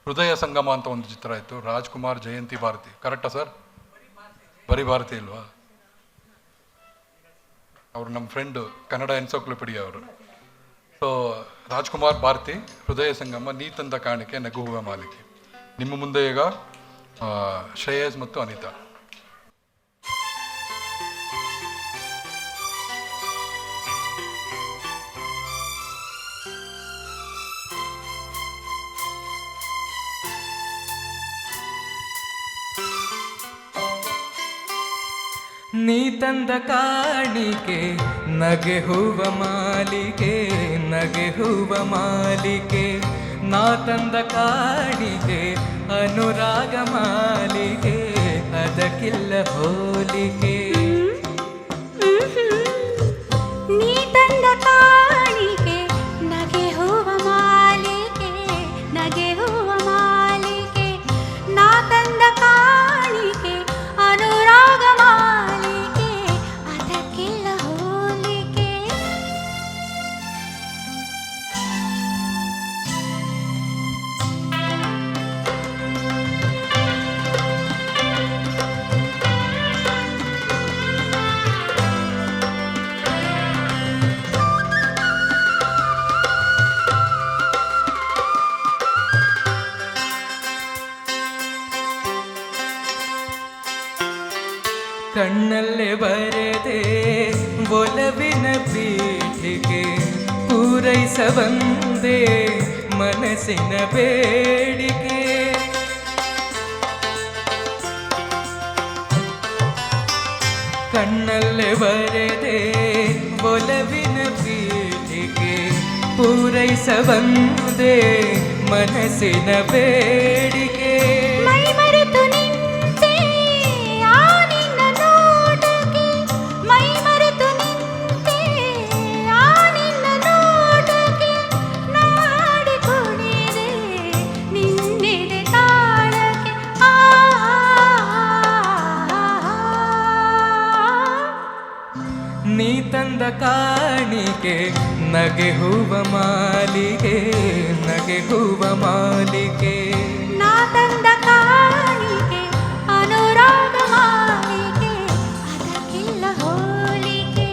ಹೃದಯ ಸಂಗಮ ಅಂತ ಒಂದು ಚಿತ್ರ ಇತ್ತು. ರಾಜ್ಕುಮಾರ್, ಜಯಂತಿ ಭಾರತಿ, ಕರೆಕ್ಟಾ ಸರ್? ಬರೀ ಭಾರತಿ ಇಲ್ವಾ? ಅವರು ನಮ್ಮ ಫ್ರೆಂಡು, ಕನ್ನಡ ಎನ್ಸೈಕ್ಲೋಪೀಡಿಯಾ ಅವರು. ಸೊ ರಾಜ್ಕುಮಾರ್, ಭಾರತಿ, ಹೃದಯ ಸಂಗಮ, ನೀ ತಂದ ಕಾಣಿಕೆ, ನಗುವ ಮಾಲಿಕೆ. ನಿಮ್ಮ ಮುಂದೆ ಈಗ ಶ್ರೇಯಸ್ ಮತ್ತು ಅನಿತಾ. ನೀ ತಂದ ಕಾಣಿಕೆ ನಗೆ ಹೂವ ಮಾಲಿಕೆ, ನಗೆ ಹೂವ ಮಾಲಿಕೆ. ನಾ ತಂದ ಕಾಣಿಕೆ ಅನುರಾಗ ಮಾಲಿಕೆ, ಅದಕ್ಕಿಲ್ಲ ಹೋಲಿಕೆ. ನೀ ತಂದ ಕಾಣಿಕೆ ನಗೆ ಹೂವ ಮಾಲಿಕೆ, ನಗೆ ಹೂವ ಮಾಲಿಕೆ. ನಾ ತಂದ ಕಾಣಿಕೆ ಅನುರಾಗ ಮಾಲಿಕೆ, ಅದಕ್ಕಿಲ್ಲ ಹೋಲಿಕೆ. ಕಣ್ಣಲ್ಲೇ ಬರೆದೆ ಒಲವಿನ ಪೀಠಿಗೆ ಪೂರೈಸಬಂದೆ ಮನಸ್ಸಿನ ಬೇಡಿಕೆ. ಕಣ್ಣಲ್ಲೇ ಬರೆದೆ ಒಲವಿನ ಪೀಠಿಗೆ ಪೂರೈಸಬಂದೆ ಮನಸ್ಸಿನ ಬೇಡಿಕೆ. ಮೈ ಮರೆತು ನಿಂತೆ ಆ ನಿನ್ನ ನೋಟಕ್ಕೆ, ಮೈ ಮರೆತು ನಿಂತೆ ಆ ನಿನ್ನ ನೋಟಕ್ಕೆ, ನಾಡಿ ಕುಣಿದೆ ನಿನ್ನೆದೆ ತಾಳಕ್ಕೆ. ನೀ ತಂದ ಕಾಣಿಕೆ ನಗೆ ಹೂವ ಮಾಲಿಗೆ, ನಗೆ ಹೂವ ಮಾಲಿಗೆ. ನಾ ತಂದ ಕಾಣಿಕೆ ಅನುರಾಗ ಮಾಲಿಕೆ, ಅದಕ್ಕಿಲ್ಲ ಹೋಲಿಕೆ.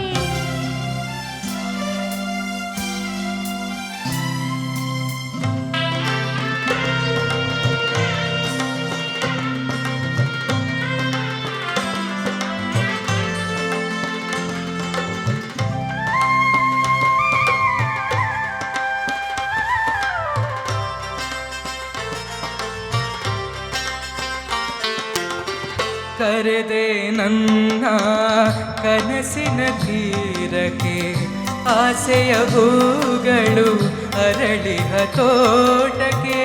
ಕರೆದೆ ನನ್ನ ಕನಸಿನ ತೀರಕ್ಕೆ, ಆಸೆಯ ಹೂಗಳು ಅರಳಿಹ ತೋಟಕ್ಕೆ.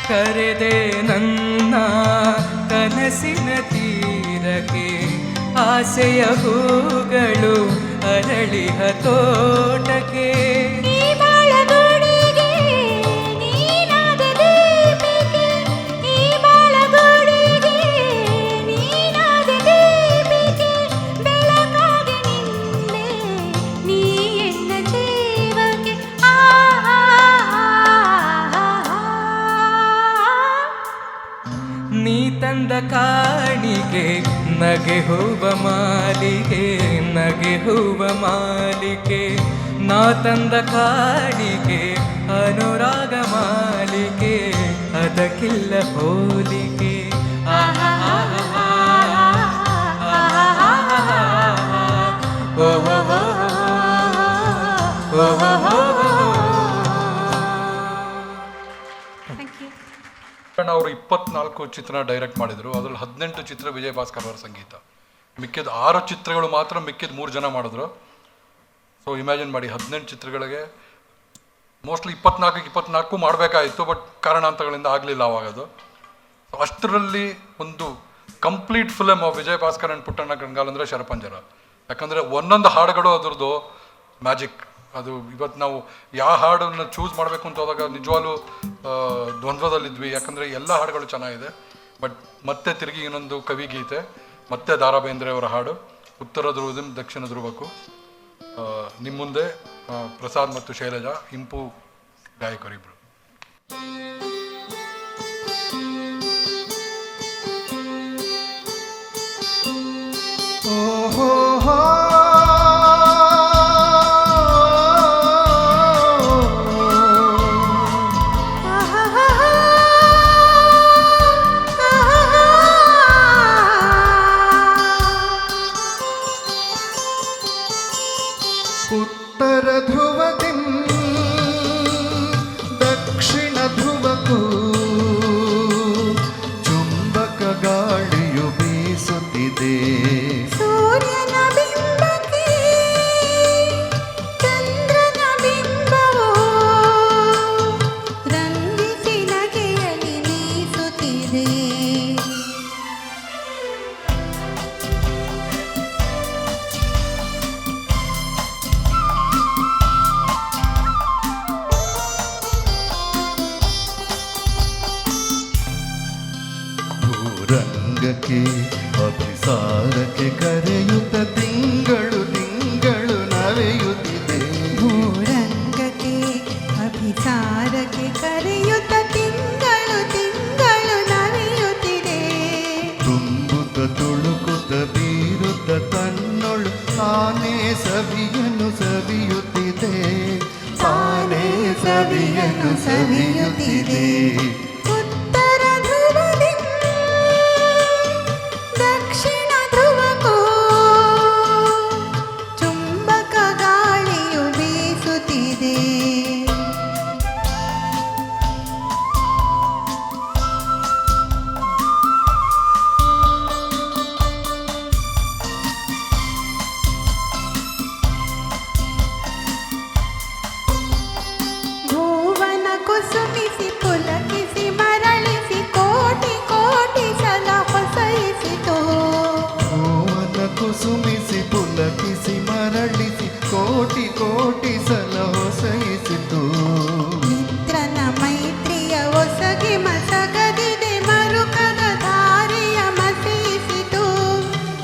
ಕರೆದೆ ನನ್ನ ಕನಸಿನ ತೀರಕ್ಕೆ, ಆಸೆಯ ಹೂಗಳು ಅರಳಿಹ ತೋಟಕ್ಕೆ. ಈ ಬಾಳಗೋಡಿಗೆ ನೀನಾದ ದೀಪಿಕೆ, ಈ ಬಾಳಗೋಡಿಗೆ ನೀನಾದ ದೀಪಿಕೆ, ಬೆಳಕಾಗಿ ನಿನ್ನೆ ನೀ ಎನ್ನ ಜೀವಕ್ಕೆ. ನೀ ತಂದ ಕಾಣಿಕೆ ನಗೆ ಹೂವ ಮಾಲಿಗೆ, ನಗೆ ಹೂವ ಮಾಲಿಕೆ. ನಾ ತಂದ ಕಾಣಿಕೆ ಅನುರಾಗ ಮಾಲಿಕೆ, ಅದಕ್ಕಿಲ್ಲ ಹೋಲಿಕೆ. ಅವರು 24 ಚಿತ್ರ ಡೈರೆಕ್ಟ್ ಮಾಡಿದರು. ಅದರಲ್ಲಿ 18 ಚಿತ್ರ ವಿಜಯ್ ಭಾಸ್ಕರ್ ಅವರ ಸಂಗೀತ. ಮಿಕ್ಕಿದ 6 ಚಿತ್ರಗಳು ಮಾತ್ರ ಮಿಕ್ಕಿದ 3 ಜನ ಮಾಡಿದ್ರು. ಸೊ ಇಮ್ಯಾಜಿನ್ ಮಾಡಿ, 18 ಚಿತ್ರಗಳಿಗೆ ಮೋಸ್ಟ್ಲಿ 24 ಮಾಡಬೇಕಾಯಿತು, ಬಟ್ ಕಾರಣಾಂತರಗಳಿಂದ ಆಗಲಿಲ್ಲ ಅವಾಗದು. ಸೊ ಅಷ್ಟರಲ್ಲಿ ಒಂದು complete film of Vijay Bhaskar and Puttanna Kanagal ಅಂದರೆ ಶರಪಂಜರ. ಯಾಕಂದರೆ ಒಂದೊಂದು ಹಾಡುಗಳು ಅದ್ರದ್ದು ಮ್ಯಾಜಿಕ್. ಅದು ಇವತ್ತು ನಾವು ಯಾವ ಹಾಡನ್ನು ಚೂಸ್ ಮಾಡಬೇಕು ಅಂತ ಹೋದಾಗ ನಿಜವಾಗ್ಲೂ ದ್ವಂದ್ವದಲ್ಲಿದ್ವಿ. ಯಾಕಂದರೆ ಎಲ್ಲ ಹಾಡುಗಳು ಚೆನ್ನಾಗಿದೆ. ಬಟ್ ಮತ್ತೆ ತಿರುಗಿ ಇನ್ನೊಂದು ಕವಿಗೀತೆ, ಮತ್ತೆ ದಾರಾ ಬೇಂದ್ರೆ ಅವರ ಹಾಡು, ಉತ್ತರ ಧ್ರುವದಿಂದ ದಕ್ಷಿಣ ಧ್ರುವಕ್ಕೂ. ನಿಮ್ಮ ಮುಂದೆ ಪ್ರಸಾದ್ ಮತ್ತು ಶೈಲಜಾ, ಇಂಪು ಗಾಯಕರಿಬ್ಬರು. ಉತ್ತರ ಧ್ರುವದಿ ದಕ್ಷಿಣ ಧ್ರುವಕ್ಕೂ ಚುಂಬಕ ಗಾಳಿಯು ಬೀಸುತ್ತಿದೆ. ಸೂರ್ಯನ ಬಿಂಬಕ್ಕೆ ಚಂದ್ರನ ಬಿಂಬವು ರಂಗಿಸಿ ನಗೆಯಲಿ ನೀಸುತ್ತಿದೆ. ಭೂರಂಗಕ್ಕೆ ಅಭಿಸಾರಕ್ಕೆ ಕರೆಯುತ್ತ ತಿಂಗಳು ತಿಂಗಳು ನವೆಯುತ್ತಿದೆ. ಭೂರಂಗಕ್ಕೆ ಅಭಿಸಾರಕ್ಕೆ ಕರೆಯುತ್ತ ತಿಂಗಳು ತಿಂಗಳು ನವೆಯುತ್ತಿದೆ. ತುಂಬುತ್ತ ತುಳುಕುತ್ತ ಬೀರುತ್ತ ತನ್ನೊಳು ಆನೆ ಸವಿಯನ್ನು ಸವಿಯುತ್ತಿದೆ. ಆನೆ ಸವಿಯನ್ನು ಸವಿಯುತ್ತಿದೆ. ಉತ್ತರ ಮಸಗದಿದೆ ಮರುಕದ ಧಾರೆಯ ಮಸೆಯಿಸಿತು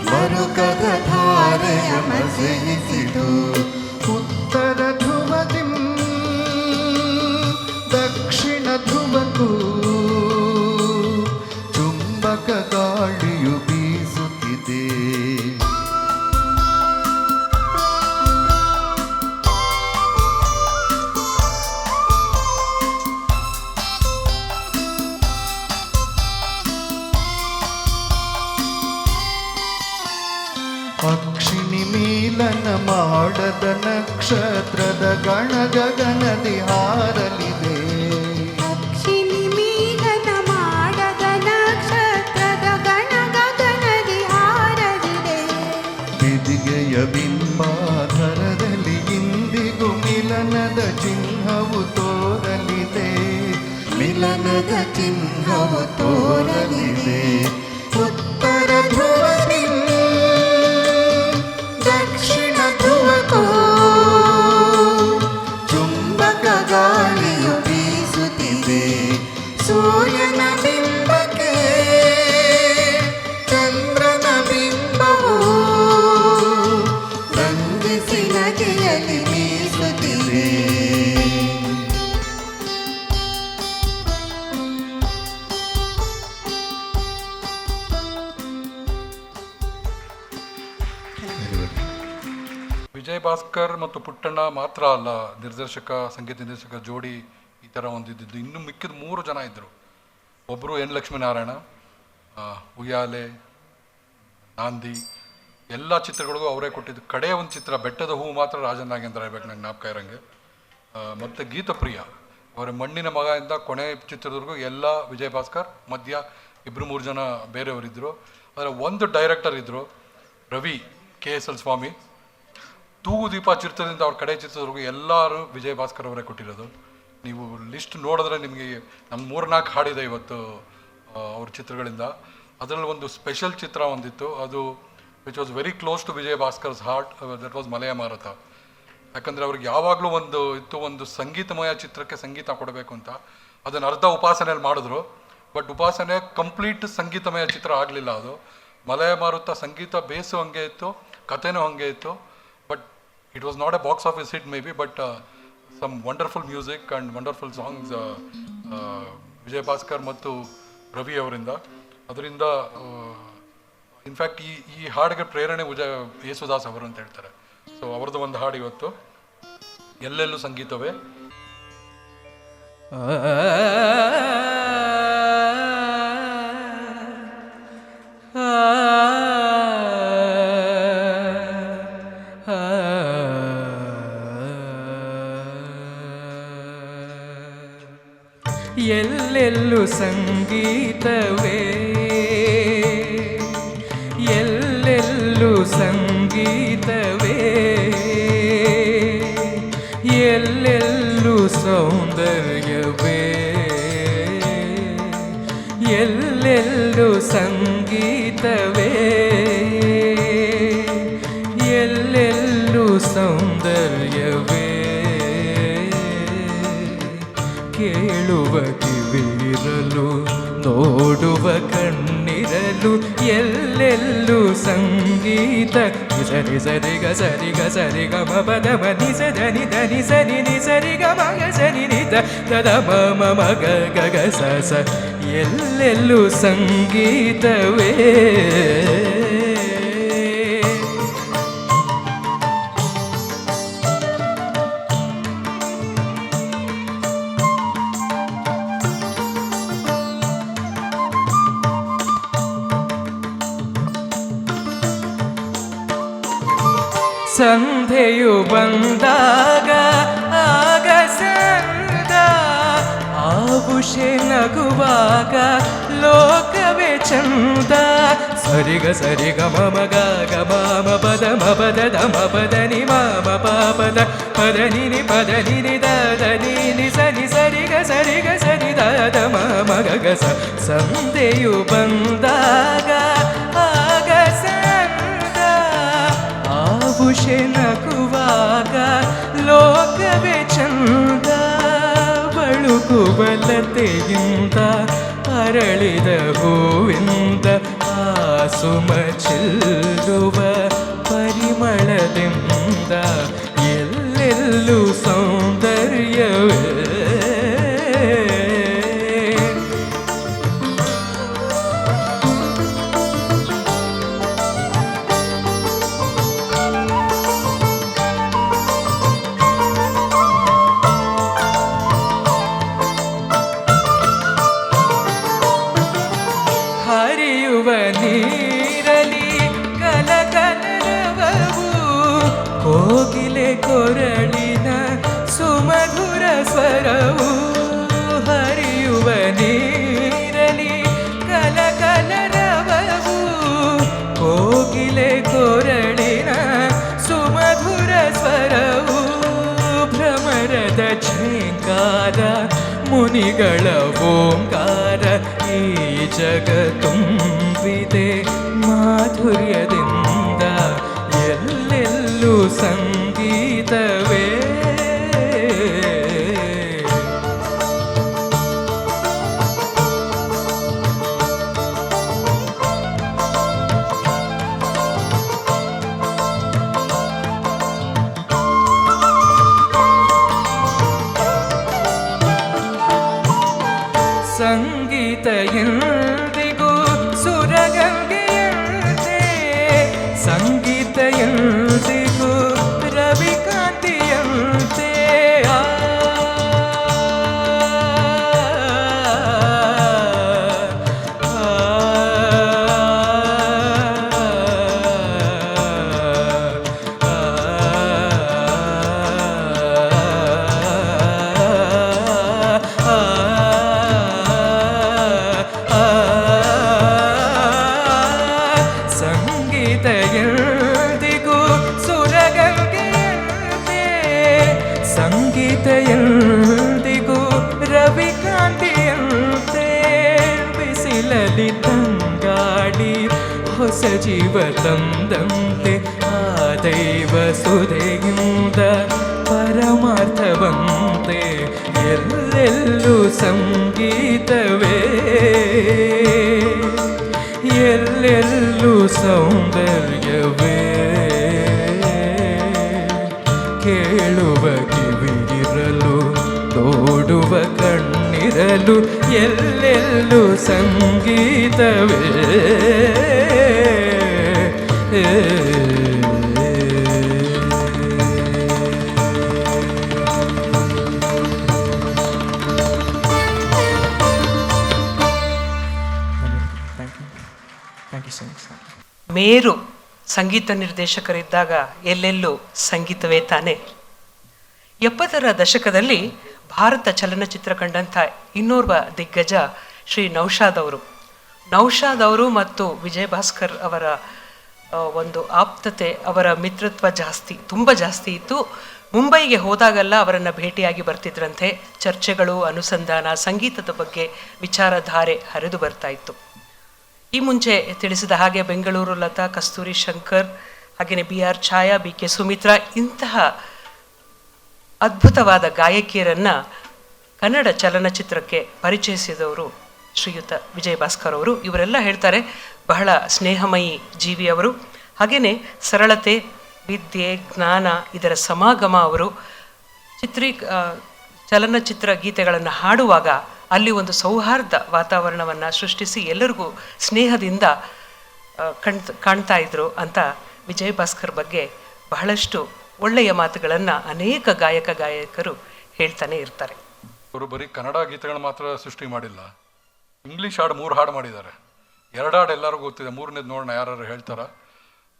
ಮರುಕದ ಧಾರೆಯ ಮಸೆಯಿಸಿತು ಉತ್ತರ ಧ್ರುವದಿಂ ದಕ್ಷಿಣ ಧ್ರುವಕ್ಕೂ ಚುಂಬಕ ಗಾಳಿಯು ಬೀಸುತ್ತಿದೆ. ಅಕ್ಷಿಣಿ ಮೀಲನ ಮಾಡದ ನಕ್ಷತ್ರದ ಗಣ ಗಗನದಿ ಹಾರಲಿದೆ. ಅಕ್ಷಿಣಿ ಮೀಲನ ಮಾಡದ ನಕ್ಷತ್ರದ ಗಣ ಗಗನದಿ ಹಾರಲಿದೆ. ಬಿದಿಗೆಯ ಬಿಂಬಾಧರದಲ್ಲಿ ಇಂದಿಗೂ ಮಿಲನದ ಚಿಹ್ನವು ತೋರಲಿದೆ. ಮಿಲನದ ಚಿಹ್ನವು ತೋರಲಿದೆ. ಉತ್ತರ ಧ್ರುವದಿ ದಕ್ಷಿಣ ಧ್ರುವಕ್ಕೂ ಚುಂಬಕ ಗಾಳಿಯು ಬೀಸುತ್ತಿದೆ. ಸೂರ್ಯನ ಬಿಂಬಕ್ಕೆ ಚಂದ್ರನ ಬಿಂಬವು ರಂಜಿಸಿ ನಗೆಯಲ್ಲಿ ಬೀಸುತ್ತಿದೆ. ವಿಜಯ್ ಭಾಸ್ಕರ್ ಮತ್ತು ಪುಟ್ಟಣ್ಣ ಮಾತ್ರ ಅಲ್ಲ, ಸಂಗೀತ ನಿರ್ದೇಶಕ ಜೋಡಿ ಈ ಥರ ಒಂದಿದ್ದು ಇನ್ನು ಮಿಕ್ಕಿದ 3 ಜನ ಇದ್ದರು. ಒಬ್ಬರು ಎನ್ ಲಕ್ಷ್ಮೀನಾರಾಯಣ, ಉಯ್ಯಾಲೆ, ನಾಂದಿ ಎಲ್ಲ ಚಿತ್ರಗಳಿಗೂ ಅವರೇ ಕೊಟ್ಟಿದ್ದು. ಕಡೆಯ ಒಂದು ಚಿತ್ರ ಬೆಟ್ಟದ ಹೂವು ಮಾತ್ರ ರಾಜನ್ ನಾಗೇಂದ್ರ ಇರಬೇಕು ನಂಗೆ ಜ್ಞಾಪಕ ಇರೋಂಗೆ. ಮತ್ತು ಗೀತಪ್ರಿಯ ಅವರ ಮಣ್ಣಿನ ಮಗ ಇಂದ ಕೊನೆ ಚಿತ್ರದವರೆಗೂ ಎಲ್ಲ ವಿಜಯ್ ಭಾಸ್ಕರ್, ಮಧ್ಯ 2-3 ಜನ ಬೇರೆಯವರಿದ್ದರು. ಅದರ ಒಂದು ಡೈರೆಕ್ಟರ್ ಇದ್ದರು, ರವಿ KSL ಸ್ವಾಮಿ. ತೂಗು ದೀಪ ಚಿತ್ರದಿಂದ ಅವ್ರ ಕಡೆ ಚಿತ್ರದವರೆಗೂ ಎಲ್ಲರೂ ವಿಜಯ್ ಭಾಸ್ಕರ್ ಅವರೇ ಕೊಟ್ಟಿರೋದು. ನೀವು ಲಿಸ್ಟ್ ನೋಡಿದ್ರೆ ನಿಮಗೆ ನಮ್ಮ 3-4 ಹಾಡಿದೆ ಇವತ್ತು ಅವ್ರ ಚಿತ್ರಗಳಿಂದ. ಅದರಲ್ಲಿ ಒಂದು ಸ್ಪೆಷಲ್ ಚಿತ್ರ ಒಂದಿತ್ತು, ಅದು which was very close to Vijay Bhaskar's heart. That was Malaya Marutha. ಯಾಕಂದರೆ ಅವ್ರಿಗೆ ಯಾವಾಗಲೂ ಒಂದು ಸಂಗೀತಮಯ ಚಿತ್ರಕ್ಕೆ ಸಂಗೀತ ಕೊಡಬೇಕು ಅಂತ. ಅದನ್ನು ಅರ್ಧ ಉಪಾಸನೆಯಲ್ಲಿ ಮಾಡಿದ್ರು, ಬಟ್ ಉಪಾಸನೆ ಕಂಪ್ಲೀಟ್ ಸಂಗೀತಮಯ ಚಿತ್ರ ಆಗಲಿಲ್ಲ. ಅದು ಮಲಯ ಮಾರುತ ಸಂಗೀತ ಬೇಸು ಹಂಗೆ ಇತ್ತು, ಕಥೆನೂ ಹಂಗೆ ಇತ್ತು. But it was not a box office hit maybe, but some wonderful music and wonderful songs Vijay Bhaskar ಮತ್ತು ರವಿ ಅವರಿಂದ. ಅದರಿಂದ ಇನ್ಫ್ಯಾಕ್ಟ್ ಈ ಹಾಡಿಗೆ ಪ್ರೇರಣೆ ಯೇಸುದಾಸ್ ಅವರು ಅಂತ ಹೇಳ್ತಾರೆ. ಸೊ ಅವ್ರದ್ದು ಒಂದು ಹಾಡು ಇವತ್ತು, ಎಲ್ಲೆಲ್ಲೂ ಸಂಗೀತವೇ. ಎಲ್ಲೆಲ್ಲೂ ಸಂಗೀತವೇ, ಎಲ್ಲೆಲ್ಲೂ ಸಂಗೀತವೇ, ಎಲ್ಲೆಲ್ಲೂ ಸೌಂದರ್ಯವೇ, ಎಲ್ಲೆಲ್ಲೂ ಸಂಗೀತವೇ, ಎಲ್ಲೆಲ್ಲೂ ಸೌಂದರ್ಯವೇ. ಕೇಳುವ ಕಿವಿರಲು, ನೋಡುವ ಕಣ್ಣಿರಲು, ಎಲ್ಲೆಲ್ಲೂ ಸಂಗೀತ. ಸರಿ ಸರಿ ಗ ಸರಿ ಗ ಸರಿ ಗ ಮ ಪದ ಮ ನಿ ಸ ದ ನಿ ದ ನಿ ಸ ನಿ ನಿ ಸರಿ ಗ ಮ ಗ ಸರಿ ನಿ ದ ದ ಮ ಮ ಮ ಗ ಗ ಗ ಸ ಸ. ಎಲ್ಲೆಲ್ಲೂ ಸಂಗೀತವೇ. ಸಂಧ್ಯೆಯು ಬಂದಾಗ ಆಗ ಸಂದ, ಆಭೂಷೆ ನಗುವಾಗ ಲೋಕವೇ ಚಂದ. ಸರಿಗ ಸರಿಗ ಮಮ ಗ ಗ ಮ ಪದ ಮ ಪದ ದ ಮ ಪದ ನಿ ಮ ಪ ಪದ ಪದ ನಿ ನಿ ಪದ ನಿ ನಿ ದ ದ ನಿ ನಿ ಸ ನಿ ಸರಿಗ ಸರಿಗ ಸರಿ ದ ದ ಮ ಮ ಗ ಗ ಸ. ಸಂಧ್ಯೆಯು ಬಂದಾಗ ಆಗ ಸಂದ, ಆಭೂಷೆ ನಗುವಾಗ ಲೋಕವೇ ಚಂದ. ಬಳುಕು ಕುಬಲತೆಯಿಂದ ಅರಳಿದ ಹೂವಿಂದ ಆ ಸುಮ ಚೆಲ್ಲುವ ಪರಿಮಳದಿಂದ ಎಲ್ಲೆಲ್ಲೂ ಸೌಂದರ್ಯವೇ. ಹರಿಯುವ ನೀರಲಿ ಕಲಕಲರವವು ಕೋಗಿಲೆ ಕೊರಳಿನ ಸುಮಧುರ ಸ್ವರವು. ಹರಿಯುವ ನೀರಲಿ ಕಲಕಲರವವು ಕೋಗಿಲೆ ಕೊರಳಿನ ಸುಮಧುರ ಸ್ವರವು. ಭ್ರಮರದ ಝೇಂಕಾರ ಮುನಿಗಳ ಓಂಕಾರ ಈ ಜಗ ತುಂಬಿದೆ ಮಾಧುರ್ಯದಿಂದ ಎಲ್ಲೆಲ್ಲೂ ಸಂಗೀತವೇ. ಸಂಗೀತ ಎಂದಿಗೂ ಸುರಗಂಗೆಯಂತೆ, ಸಂಗೀತ ಎಂದಿಗೂ ರವಿಕಾಂತಿಯಂತೆ. ಸಂಗೀತ ಎಂದಿಗೂ ಸುರಗಂಗೆಯಂತೆ, ಸಂಗೀತ ಎಂದಿಗೂ ರವಿಕಾಂತಿಯಂತೆ. ಬಿಸಿಲಲ್ಲಿ ತಂಗಾಡಿ ಹೊಸ ಜೀವ ತಂದಂತೆ ಆ ದೈವ ಸುಧೆಯಿಂದ ಪರಮಾರ್ಥವಂತೆ ಎಲ್ಲೆಲ್ಲೂ ಸಂಗೀತವೇ. ಎಲ್ಲೆಲ್ಲೂ ಸೌಂದರ್ಯವೇ. ಕೇಳುವ ಕಿವಿಯಿರಲು ನೋಡುವ ಕಣ್ಣಿರಲು ಎಲ್ಲೆಲ್ಲೂ ಸಂಗೀತವೇ. ಮೇರು ಸಂಗೀತ ನಿರ್ದೇಶಕರಿದ್ದಾಗ ಎಲ್ಲೆಲ್ಲೂ ಸಂಗೀತವೇ ತಾನೆ. 70ರ ದಶಕದಲ್ಲಿ ಭಾರತ ಚಲನಚಿತ್ರ ಕಂಡಂಥ ಇನ್ನೋರ್ವ ದಿಗ್ಗಜ ಶ್ರೀ ನೌಶಾದ್ ಅವರು. ನೌಶಾದ್ ಅವರು ಮತ್ತು ವಿಜಯ್ ಭಾಸ್ಕರ್ ಅವರ ಒಂದು ಆಪ್ತತೆ, ಅವರ ಮಿತ್ರತ್ವ ತುಂಬ ಜಾಸ್ತಿ ಇತ್ತು. ಮುಂಬೈಗೆ ಹೋದಾಗೆಲ್ಲ ಅವರನ್ನು ಭೇಟಿಯಾಗಿ ಬರ್ತಿದ್ರಂತೆ. ಚರ್ಚೆಗಳು, ಅನುಸಂಧಾನ, ಸಂಗೀತದ ಬಗ್ಗೆ ವಿಚಾರಧಾರೆ ಹರಿದು ಬರ್ತಾ ಇತ್ತು. ಈ ಮುಂಚೆ ತಿಳಿಸಿದ ಹಾಗೆ ಬೆಂಗಳೂರು ಲತಾ, ಕಸ್ತೂರಿ ಶಂಕರ್, ಹಾಗೆಯೇ BR ಛಾಯಾ, BK ಸುಮಿತ್ರಾ ಇಂತಹ ಅದ್ಭುತವಾದ ಗಾಯಕಿಯರನ್ನು ಕನ್ನಡ ಚಲನಚಿತ್ರಕ್ಕೆ ಪರಿಚಯಿಸಿದವರು ಶ್ರೀಯುತ ವಿಜಯ್ ಭಾಸ್ಕರ್ ಅವರು. ಇವರೆಲ್ಲ ಹೇಳ್ತಾರೆ ಬಹಳ ಸ್ನೇಹಮಯಿ ಜೀವಿ ಅವರು. ಹಾಗೆಯೇ ಸರಳತೆ, ವಿದ್ಯೆ, ಜ್ಞಾನ ಇದರ ಸಮಾಗಮ ಅವರು. ಚಲನಚಿತ್ರ ಗೀತೆಗಳನ್ನು ಹಾಡುವಾಗ ಅಲ್ಲಿ ಒಂದು ಸೌಹಾರ್ದ ವಾತಾವರಣವನ್ನು ಸೃಷ್ಟಿಸಿ ಎಲ್ಲರಿಗೂ ಸ್ನೇಹದಿಂದ ಕಾಣ್ತಾ ಇದ್ರು ಅಂತ ವಿಜಯ್ ಭಾಸ್ಕರ್ ಬಗ್ಗೆ ಬಹಳಷ್ಟು ಒಳ್ಳೆಯ ಮಾತುಗಳನ್ನು ಅನೇಕ ಗಾಯಕರು ಹೇಳ್ತಾನೆ ಇರ್ತಾರೆ. ಅವರು ಬರೀ ಕನ್ನಡ ಗೀತೆಗಳು ಮಾತ್ರ ಸೃಷ್ಟಿ ಮಾಡಿಲ್ಲ, ಇಂಗ್ಲೀಷ್ ಹಾಡು 3 ಹಾಡು ಮಾಡಿದ್ದಾರೆ. 2 ಹಾಡು ಎಲ್ಲರಿಗೂ ಗೊತ್ತಿದೆ, 3ನೇದು ನೋಡೋಣ ಯಾರು ಹೇಳ್ತಾರ.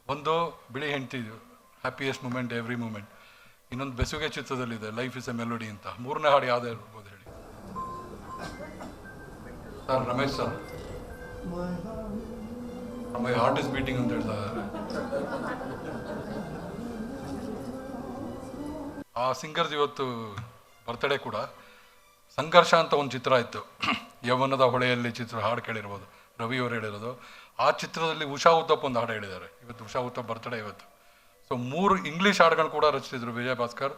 ಒಂದು ಬಿಳಿ ಹೆಂಡ್ತಿದ್ದು ಹ್ಯಾಪಿಯೆಸ್ಟ್ ಮೂಮೆಂಟ್ ಎವ್ರಿ ಮೂಮೆಂಟ್, ಇನ್ನೊಂದು ಬೆಸುಗೆ ಚಿತ್ರದಲ್ಲಿದೆ ಲೈಫ್ ಇಸ್ ಎ ಮೆಲೋಡಿ ಅಂತ. 3ನೇ ಹಾಡು ಯಾವುದೇ ಇರ್ಬೋದು ಹೇಳಿ sir? Ramesh sir, my heart is beating ಅಂತ ಹೇಳ್ತಾ ಇದ್ದಾರೆ. ಆ ಸಿಂಗರ್ಸ್ ಇವತ್ತು ಬರ್ತ್ಡೇ ಕೂಡ. ಸಂಘರ್ಷ ಅಂತ ಒಂದು ಚಿತ್ರ ಇತ್ತು, ಯೌವನದ ಹೊಳೆಯಲ್ಲಿ ಚಿತ್ರ, ಹಾಡು ಕೇಳಿರ್ಬೋದು, ರವಿ ಅವರು ಹೇಳಿರೋದು. ಆ ಚಿತ್ರದಲ್ಲಿ ಉಷಾ ಉತ್ತಪ್ ಒಂದು ಹಾಡು ಹೇಳಿದ್ದಾರೆ. ಇವತ್ತು ಉಷಾ ಉತ್ತಪ್ ಬರ್ತ್ಡೇ ಇವತ್ತು. ಸೊ 3 ಇಂಗ್ಲೀಷ್ ಹಾಡುಗಳು ಕೂಡ ರಚಿಸಿದ್ರು ವಿಜಯ್ ಭಾಸ್ಕರ್.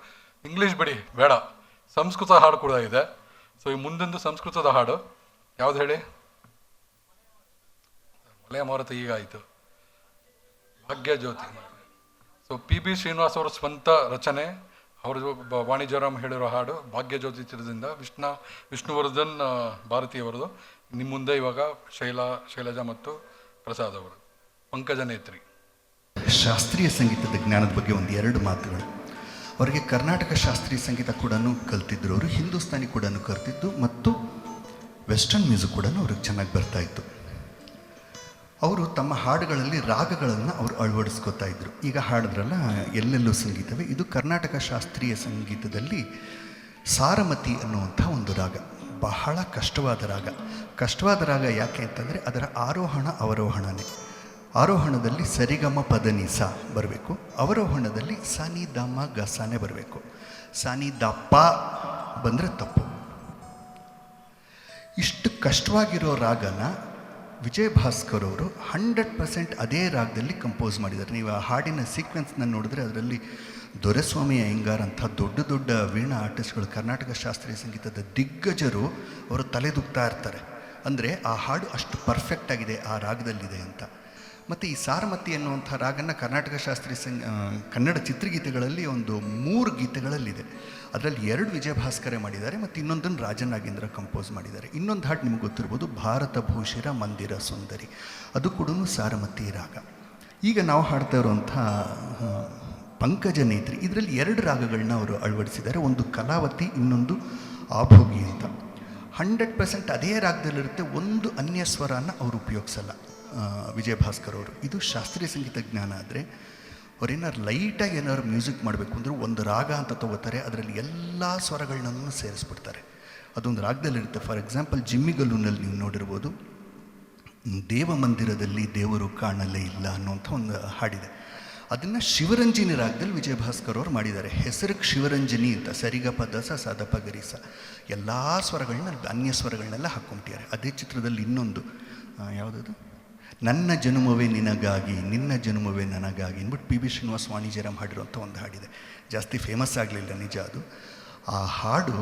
ಇಂಗ್ಲೀಷ್ ಬಿಡಿ ಬೇಡ, ಸಂಸ್ಕೃತ ಹಾಡು ಕೂಡ ಇದೆ. ಸೊ ಈ ಮುಂದೊಂದು ಸಂಸ್ಕೃತದ ಹಾಡು ಯಾವ್ದು ಹೇಳಿ? ಮಲಯ ಮಾರುತ ಈಗ ಆಯಿತು, ಭಾಗ್ಯ ಜ್ಯೋತಿ. ಸೊ ಪಿ ಬಿ ಶ್ರೀನಿವಾಸ್ ಅವರ ಸ್ವಂತ ರಚನೆ, ಅವರು ವಾಣಿಜ್ಯರಾಮ್ ಹೇಳಿರೋ ಹಾಡು ಭಾಗ್ಯ ಜ್ಯೋತಿ ಚಿತ್ರದಿಂದ. ವಿಷ್ಣುವರ್ಧನ್ ಭಾರತಿಯವರದು. ನಿಮ್ಮ ಮುಂದೆ ಇವಾಗ ಶೈಲಜಾ ಮತ್ತು ಪ್ರಸಾದ್ ಅವರು. ಪಂಕಜ ನೇತ್ರಿ. ಶಾಸ್ತ್ರೀಯ ಸಂಗೀತದ ಜ್ಞಾನದ ಬಗ್ಗೆ ಒಂದು 2 ಮಾತುಗಳು. ಅವರಿಗೆ ಕರ್ನಾಟಕ ಶಾಸ್ತ್ರೀಯ ಸಂಗೀತ ಕೂಡ ಕಲ್ತಿದ್ರು ಅವರು, ಹಿಂದೂಸ್ತಾನಿ ಕೂಡ ಕಲ್ತಿದ್ದು, ಮತ್ತು ವೆಸ್ಟರ್ನ್ ಮ್ಯೂಸಿಕ್ ಕೂಡ ಅವ್ರಿಗೆ ಚೆನ್ನಾಗಿ ಬರ್ತಾಯಿತ್ತು. ಅವರು ತಮ್ಮ ಹಾಡುಗಳಲ್ಲಿ ರಾಗಗಳನ್ನು ಅವರು ಅಳವಡಿಸ್ಕೋತಾ ಇದ್ದರು. ಈಗ ಹಾಡಿದ್ರಲ್ಲ ಎಲ್ಲೆಲ್ಲೂ ಸಂಗೀತವೇ, ಇದು ಕರ್ನಾಟಕ ಶಾಸ್ತ್ರೀಯ ಸಂಗೀತದಲ್ಲಿ ಸಾರಮತಿ ಅನ್ನುವಂಥ ಒಂದು ರಾಗ. ಬಹಳ ಕಷ್ಟವಾದ ರಾಗ. ಕಷ್ಟವಾದ ರಾಗ ಯಾಕೆ ಅಂತಂದರೆ ಅದರ ಆರೋಹಣ ಅವರೋಹಣನೇ. ಆರೋಹಣದಲ್ಲಿ ಸರಿಗಮ ಪದನಿಸ ಬರಬೇಕು, ಅವರೋಹಣದಲ್ಲಿ ಸಾನಿ ದಾಮ ಗಸಾನೆ ಬರಬೇಕು. ಸಾನಿ ದಪ್ಪ ಬಂದರೆ ತಪ್ಪು. ಇಷ್ಟು ಕಷ್ಟವಾಗಿರೋ ರಾಗನ ವಿಜಯ್ ಭಾಸ್ಕರ್ ಅವರು 100% ಅದೇ ರಾಗದಲ್ಲಿ ಕಂಪೋಸ್ ಮಾಡಿದ್ದಾರೆ. ನೀವು ಆ ಹಾಡಿನ ಸೀಕ್ವೆನ್ಸ್ನ ನೋಡಿದ್ರೆ ಅದರಲ್ಲಿ ದೊರೆಸ್ವಾಮಿ ಅಯ್ಯಂಗಾರ್ ಅಂಥ ದೊಡ್ಡ ದೊಡ್ಡ ವೀಣಾ ಆರ್ಟಿಸ್ಟ್ಗಳು, ಕರ್ನಾಟಕ ಶಾಸ್ತ್ರೀಯ ಸಂಗೀತದ ದಿಗ್ಗಜರು ಅವರು ತಲೆದೂಗ್ತಾ ಇರ್ತಾರೆ. ಅಂದರೆ ಆ ಹಾಡು ಅಷ್ಟು ಪರ್ಫೆಕ್ಟ್ ಆಗಿದೆ ಆ ರಾಗದಲ್ಲಿದೆ ಅಂತ. ಮತ್ತು ಈ ಸಾರಮತಿ ಅನ್ನುವಂಥ ರಾಗನ ಕರ್ನಾಟಕ ಶಾಸ್ತ್ರೀಯ ಕನ್ನಡ ಚಿತ್ರಗೀತೆಗಳಲ್ಲಿ ಒಂದು 3 ಗೀತೆಗಳಲ್ಲಿದೆ. ಅದರಲ್ಲಿ 2 ವಿಜಯ ಭಾಸ್ಕರೇ ಮಾಡಿದ್ದಾರೆ ಮತ್ತು ಇನ್ನೊಂದನ್ನು ರಾಜನಾಗೇಂದ್ರ ಕಂಪೋಸ್ ಮಾಡಿದ್ದಾರೆ. ಇನ್ನೊಂದು ಹಾಡು ನಿಮಗೆ ಗೊತ್ತಿರ್ಬೋದು, ಭಾರತ ಭೂಷಿರ ಮಂದಿರ ಸುಂದರಿ, ಅದು ಕೂಡ ಸಾರಮತಿ ರಾಗ. ಈಗ ನಾವು ಹಾಡ್ತಾ ಇರುವಂಥ ಪಂಕಜ ನೇತ್ರಿ, ಇದರಲ್ಲಿ 2 ರಾಗಗಳನ್ನ ಅವರು ಅಳವಡಿಸಿದ್ದಾರೆ. ಒಂದು ಕಲಾವತಿ, ಇನ್ನೊಂದು ಆಭೋಗಿ ಅಂತ. 100% ಅದೇ ರಾಗದಲ್ಲಿರುತ್ತೆ, ಒಂದು ಅನ್ಯ ಸ್ವರನ ಅವರು ಉಪಯೋಗಿಸಲ್ಲ ವಿಜಯ ಭಾಸ್ಕರ್ ಅವರು. ಇದು ಶಾಸ್ತ್ರೀಯ ಸಂಗೀತ ಜ್ಞಾನ. ಆದರೆ ಅವ್ರೇನಾದ್ರು ಲೈಟಾಗಿ ಏನಾದ್ರು ಮ್ಯೂಸಿಕ್ ಮಾಡಬೇಕು ಅಂದರೆ ಒಂದು ರಾಗ ಅಂತ ತೊಗೋತಾರೆ, ಅದರಲ್ಲಿ ಎಲ್ಲ ಸ್ವರಗಳನ್ನೂ ಸೇರಿಸ್ಬಿಡ್ತಾರೆ. ಅದೊಂದು ರಾಗದಲ್ಲಿರುತ್ತೆ. ಫಾರ್ ಎಕ್ಸಾಂಪಲ್ ಜಿಮ್ಮಿಗಲ್ಲೂನಲ್ಲಿ ನೀವು ನೋಡಿರ್ಬೋದು, ದೇವ ಮಂದಿರದಲ್ಲಿ ದೇವರು ಕಾಣಲೇ ಇಲ್ಲ ಅನ್ನುವಂಥ ಒಂದು ಹಾಡಿದೆ. ಅದನ್ನು ಶಿವರಂಜನಿ ರಾಗದಲ್ಲಿ ವಿಜಯ ಭಾಸ್ಕರ್ ಅವರು ಮಾಡಿದ್ದಾರೆ. ಹೆಸರಿಗೆ ಶಿವರಂಜನಿ ಅಂತ, ಸರಿಗ ಪದಸ ಸದಪ ಗರಿಸ ಎಲ್ಲ ಸ್ವರಗಳನ್ನ ಅನ್ಯ ಸ್ವರಗಳನ್ನೆಲ್ಲ ಹಾಕ್ಕೊಂಬಿಟ್ಟಿದ್ದಾರೆ. ಅದೇ ಚಿತ್ರದಲ್ಲಿ ಇನ್ನೊಂದು ಯಾವುದದು, ನನ್ನ ಜನುಮವೇ ನಿನಗಾಗಿ ನಿನ್ನ ಜನುಮವೇ ನನಗಾಗಿ ಅಂದ್ಬಿಟ್ಟು ಪಿ ಬಿ ಶ್ರೀನಿವಾಸ್ ವಾಣಿಜ್ಯರಾಮ್ ಹಾಡಿರುವಂಥ ಒಂದು ಹಾಡಿದೆ. ಜಾಸ್ತಿ ಫೇಮಸ್ ಆಗಲಿಲ್ಲ ನಿಜ ಅದು. ಆ ಹಾಡು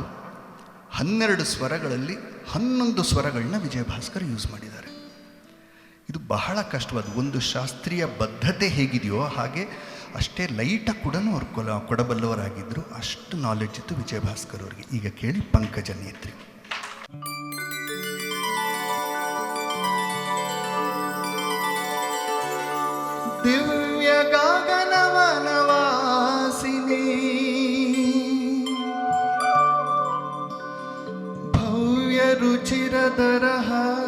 12 ಸ್ವರಗಳಲ್ಲಿ 11 ಸ್ವರಗಳನ್ನ ವಿಜಯ ಭಾಸ್ಕರ್ ಯೂಸ್ ಮಾಡಿದ್ದಾರೆ. ಇದು ಬಹಳ ಕಷ್ಟವಾದ ಒಂದು ಶಾಸ್ತ್ರೀಯ ಬದ್ಧತೆ ಹೇಗಿದೆಯೋ ಹಾಗೆ ಅಷ್ಟೇ ಲೈಟಾಗಿ ಕೂಡ ಅವ್ರು ಕೊಡಬಲ್ಲವರಾಗಿದ್ದರು. ಅಷ್ಟು ನಾಲೆಡ್ಜ್ ಇತ್ತು ವಿಜಯ ಭಾಸ್ಕರ್ ಅವರಿಗೆ. ಈಗ ಕೇಳಿ ಪಂಕಜ ನೇತ್ರಿ. ದಿವ್ಯ ಗಗನವನವಾಸಿನಿ ಭವ್ಯ ರುಚಿರದರ ಹಾಸಿನಿ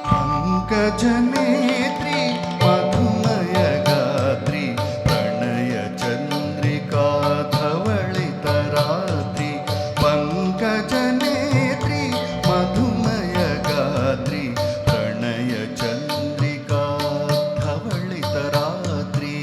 ಪಂಕಜ ನೇತ್ರಿ ಮಧುಮಯ ಗಾತ್ರಿ ಪ್ರಣಯ ಚಂದ್ರಿಕಾ ಧವಳಿತ ರಾತ್ರಿ. ಪಂಕಜ ನೇತ್ರಿ ಮಧುಮಯ ಗಾತ್ರಿ ಪ್ರಣಯ ಚಂದ್ರಿಕಾ ಧವಳಿತ ರಾತ್ರಿ.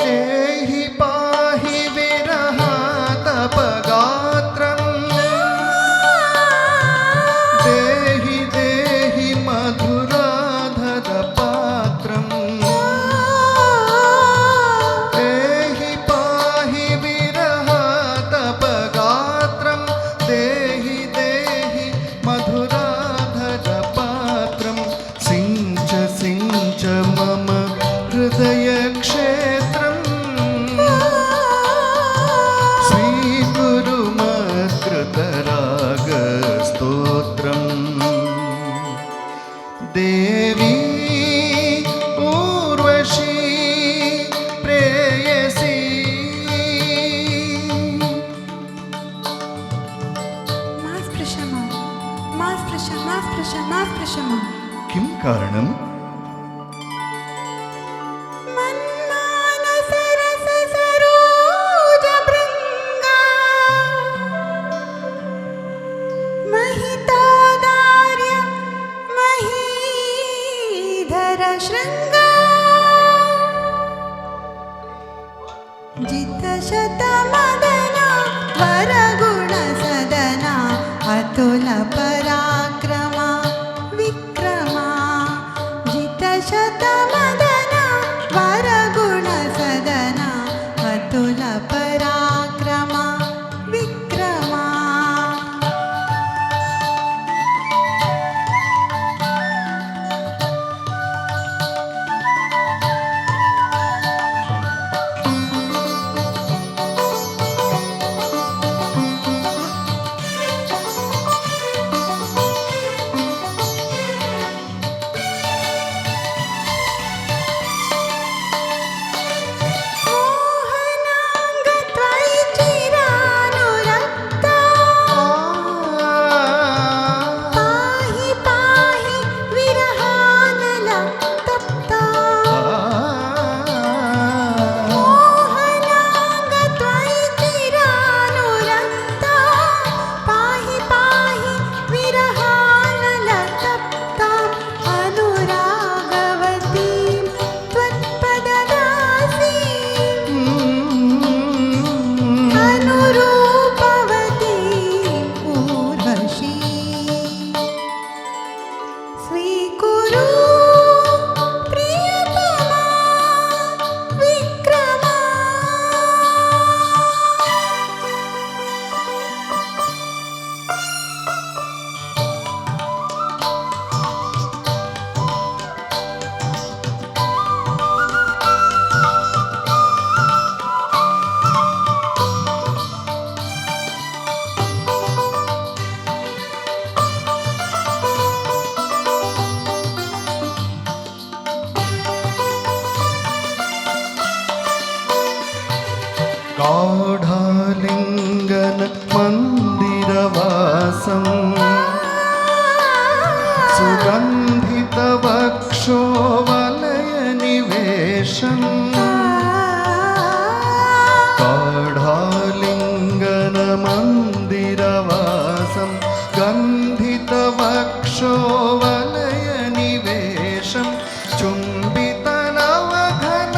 ದೇಹಿ ಪಾಹಿ ವಿರಹಾತಪಗಾತ್ರಂ ದೇಹಿ ದೇಹಿ ಮಧುರಾಧರ ಪಾತ್ರಂ. ದೇಹಿ ಪಾಹಿ ವಿರಹಾತಪಗಾತ್ರಂ ದೇಹಿ ದೇಹಿ ಮಧುರಾಧರ ಪಾತ್ರಂ. ಸಿಂಚ ಸಿಂಚ ಮಮ ಹೃದಯ ಕ್ಷೇತ್ರಂ ಸ್ವೀಕುರು ಮತ್ಕೃತರಾಗ ಸ್ತೋತ್ರಂ. ದೇವಿ ಊರ್ವಶಿ ಪ್ರೇಯಸಿ ಮಾಸ್ಪೃಶ ಮಾಸ್ಪೃಶ ಮಾಸ್ಪೃಶ ಕಿಂ ಕಾರಣಂ? जितशतमदन वरगुण सदन अतुल पराक्रम विक्रम जितशतमदन वरगुण सदन अतुल पराक्रम विक्रम गाढालिङ्गन मन्दिरवासं सुगन्धितवक्षोवलयनिवेशम् गाढालिङ्गन मन्दिरवासं गन्धितवक्षोवलयनिवेशं चुम्बितनवघन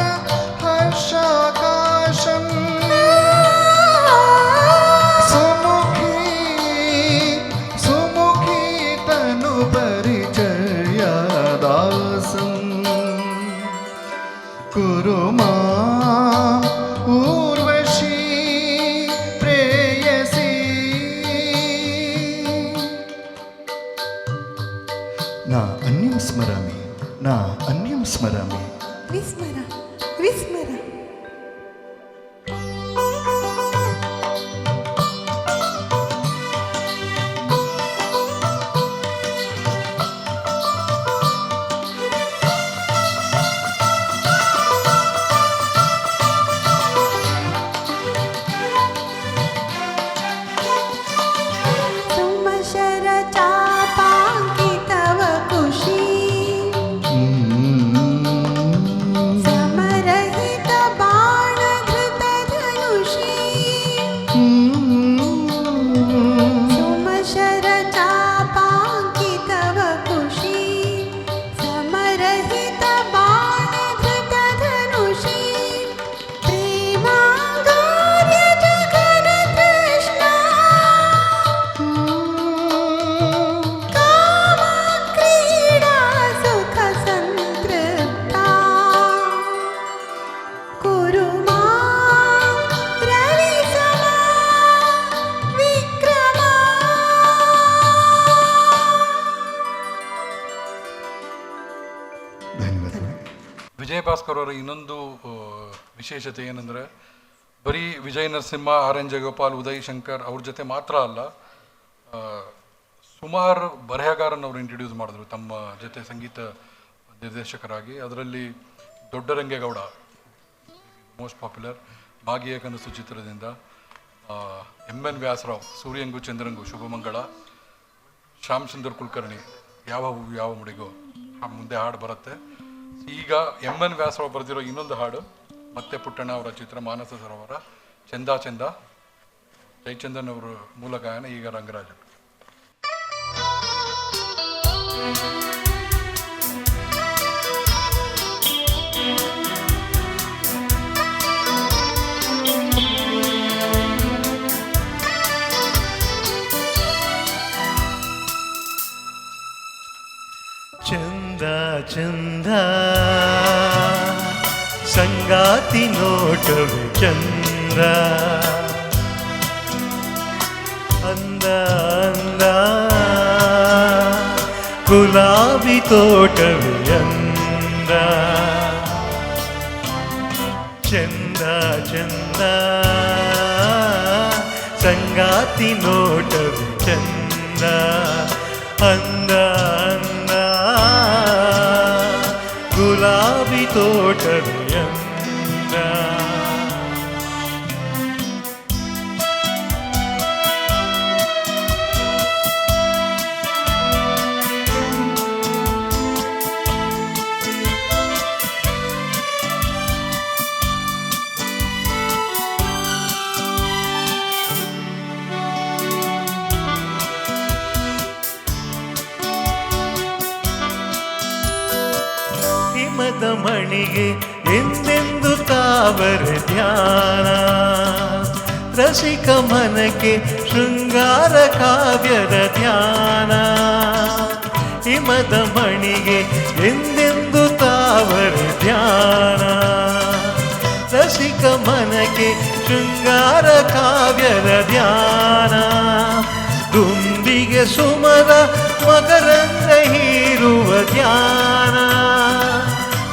हर्षाकाशम् कुरु मां ऊर्वशी प्रेयसी न अन्यं स्मरामि न अन्यं स्मरामि विस्मर विस्मर ವಿಜಯ ಭಾಸ್ಕರ್ ಅವರ ಇನ್ನೊಂದು ವಿಶೇಷತೆ ಏನಂದರೆ ಬರೀ ವಿಜಯ್ ನರಸಿಂಹ, ಆರ್ ಎನ್ ಜಯಗೋಪಾಲ್, ಉದಯ್ ಶಂಕರ್ ಅವ್ರ ಜೊತೆ ಮಾತ್ರ ಅಲ್ಲ, ಸುಮಾರು ಬರೆಹಗಾರನವರು ಇಂಟ್ರೊಡ್ಯೂಸ್ ಮಾಡಿದ್ರು ತಮ್ಮ ಜೊತೆ ಸಂಗೀತ ನಿರ್ದೇಶಕರಾಗಿ. ಅದರಲ್ಲಿ ದೊಡ್ಡರಂಗೇಗೌಡ ಮೋಸ್ಟ್ ಪಾಪ್ಯುಲರ್, ಮಾಗಿಯ ಕನಸು ಚಿತ್ರದಿಂದ, ಎನ್ ವ್ಯಾಸರಾವ್, ಸೂರ್ಯಂಗು ಚಂದ್ರಂಗು, ಶುಭಮಂಗಳ, ಶ್ಯಾಮ್ ಸುಂದರ್ ಕುಲಕರ್ಣಿ, ಯಾವ ಹೂವು ಯಾವ ಮುಡಿಗೋ, ಮುಂದೆ ಹಾಡು ಬರುತ್ತೆ. ಈಗ ಎಂ ಎನ್ ವ್ಯಾಸರಾವ್ ಬರೆದಿರೋ ಇನ್ನೊಂದು ಹಾಡು, ಮತ್ತೆ ಪುಟ್ಟಣ್ಣ ಅವರ ಚಿತ್ರ ಮಾನಸ ಸರೋವರ, ಚಂದ ಚಂದ, ಜಯಚಂದನ್ ಅವರು ಮೂಲ ಗಾಯನ, ಈಗ ರಂಗರಾಜ್. ಚಂದ ಚಂದ ಸಂಗಾತಿ ನೋಟವೇ ಚಂದ, ಅಂದ ಅಂದ ಗುಲಾಬಿ ತೋಟವೇ ಅಂದ, ಚಂದ ಚಂದ ಸಂಗಾತಿ ನೋಟವೇ ಚಂದ, ಅಂದ ಅಂದ ಗುಲಾಬಿ ತೋಟವೇ ಅಂದ. ಹಿಮದ ಮಣಿಗೆ ಎಂದೆಂದು ತಾವರೆ ಧ್ಯಾನ, ರಸಿಕ ಮನಕ್ಕೆ ಶೃಂಗಾರ ಕಾವ್ಯದ ಧ್ಯಾನ. ಹಿಮದ ಮಣಿಗೆ ಎಂದೆಂದು ತಾವರೆ ಧ್ಯಾನ, ರಸಿಕ ಮನಕ್ಕೆ ಶೃಂಗಾರ ಕಾವ್ಯದ ಧ್ಯಾನ. ದುಂಬಿಗೆ ಸುಮರ ಮಕರಂದ ಹೀರುವ ಧ್ಯಾನ,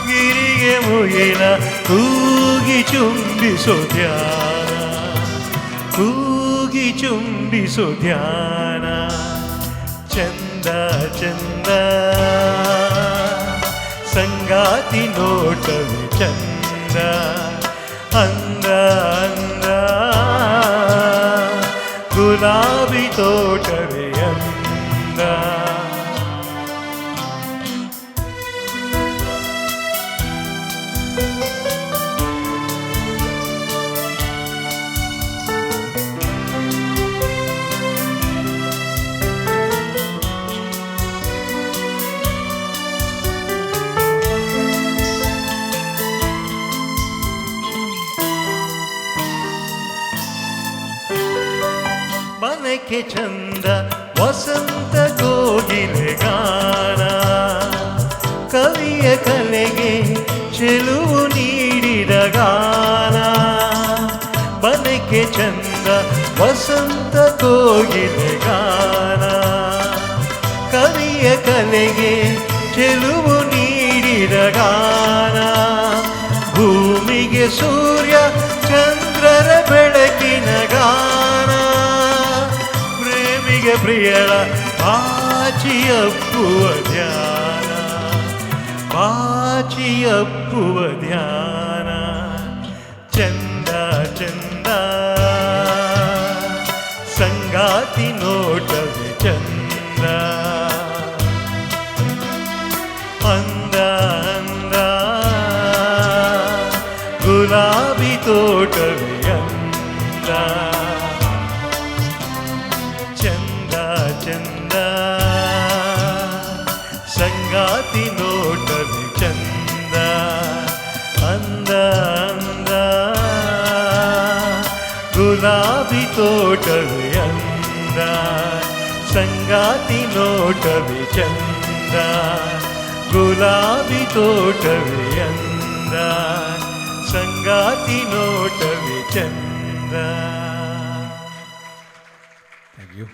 ಗಿರಿಗೆ ಮುಗಿಲ ಕೂಗಿ ಚುಂಬಿಸೋ ಧ್ಯಾನ, ಕೂಗಿ ಚುಂಬಿಸೋ ಧ್ಯಾನ. ಚಂದ ಚಂದ ಸಂಗಾತಿ ನೋಟವೇ ಚಂದ, ಅಂದ ಅಂದ ಗುಲಾಬಿ ತೋಟವೇ ಅಂದ. ಮನಕ್ಕೆ ಚಂದ ವಸಂತ ಕೋಗಿಲೆ ಗಾನ, ಕವಿಯ ಕಲೆಗೆ ಚೆಲುವು ನೀಡಿದ ಗಾನ. ಮನಕ್ಕೆ ಚಂದ ವಸಂತ ಕೋಗಿಲೆ ಗಾನ, ಕವಿಯ ಕಲೆಗೆ ಚೆಲುವು ನೀಡಿದ ಗಾನ. ಭೂಮಿಗೆ ಸೂರ್ಯ ಚಂದ್ರರ ಬೆಳಕಿನ ಗಾನ, ಪ್ರೇಮಿಗೆ ಪ್ರಿಯಳ ಬಾಚಿಯಪ್ಪುವ ಧ್ಯಾನ, ಬಾಚಿಯಪ್ಪುವ ಧ್ಯಾನ. ಚಂದ ಚಂದ ಸಂಗಾತಿ ನೋಟವೇ ಚಂದ, ಅಂದ ಅಂದ ಗುಲಾಬಿ ತೋಟವೇ ಅಂದ. ಚಂದ ಚಂದ ಸಂಗಾತಿ ನೋಟವೇ ಚಂದ, ಅಂದ ಅಂದ ಗುಲಾಬಿ ತೋಟವೇ ಅಂದ. ಸಂಗಾತಿ ನೋಟವೇ ಚಂದ, ಗುಲಾಬಿ ತೋಟವೇ ಅಂದ. ಸಂಗಾತಿ ನೋಟವೇ ಚಂದ. Thank you.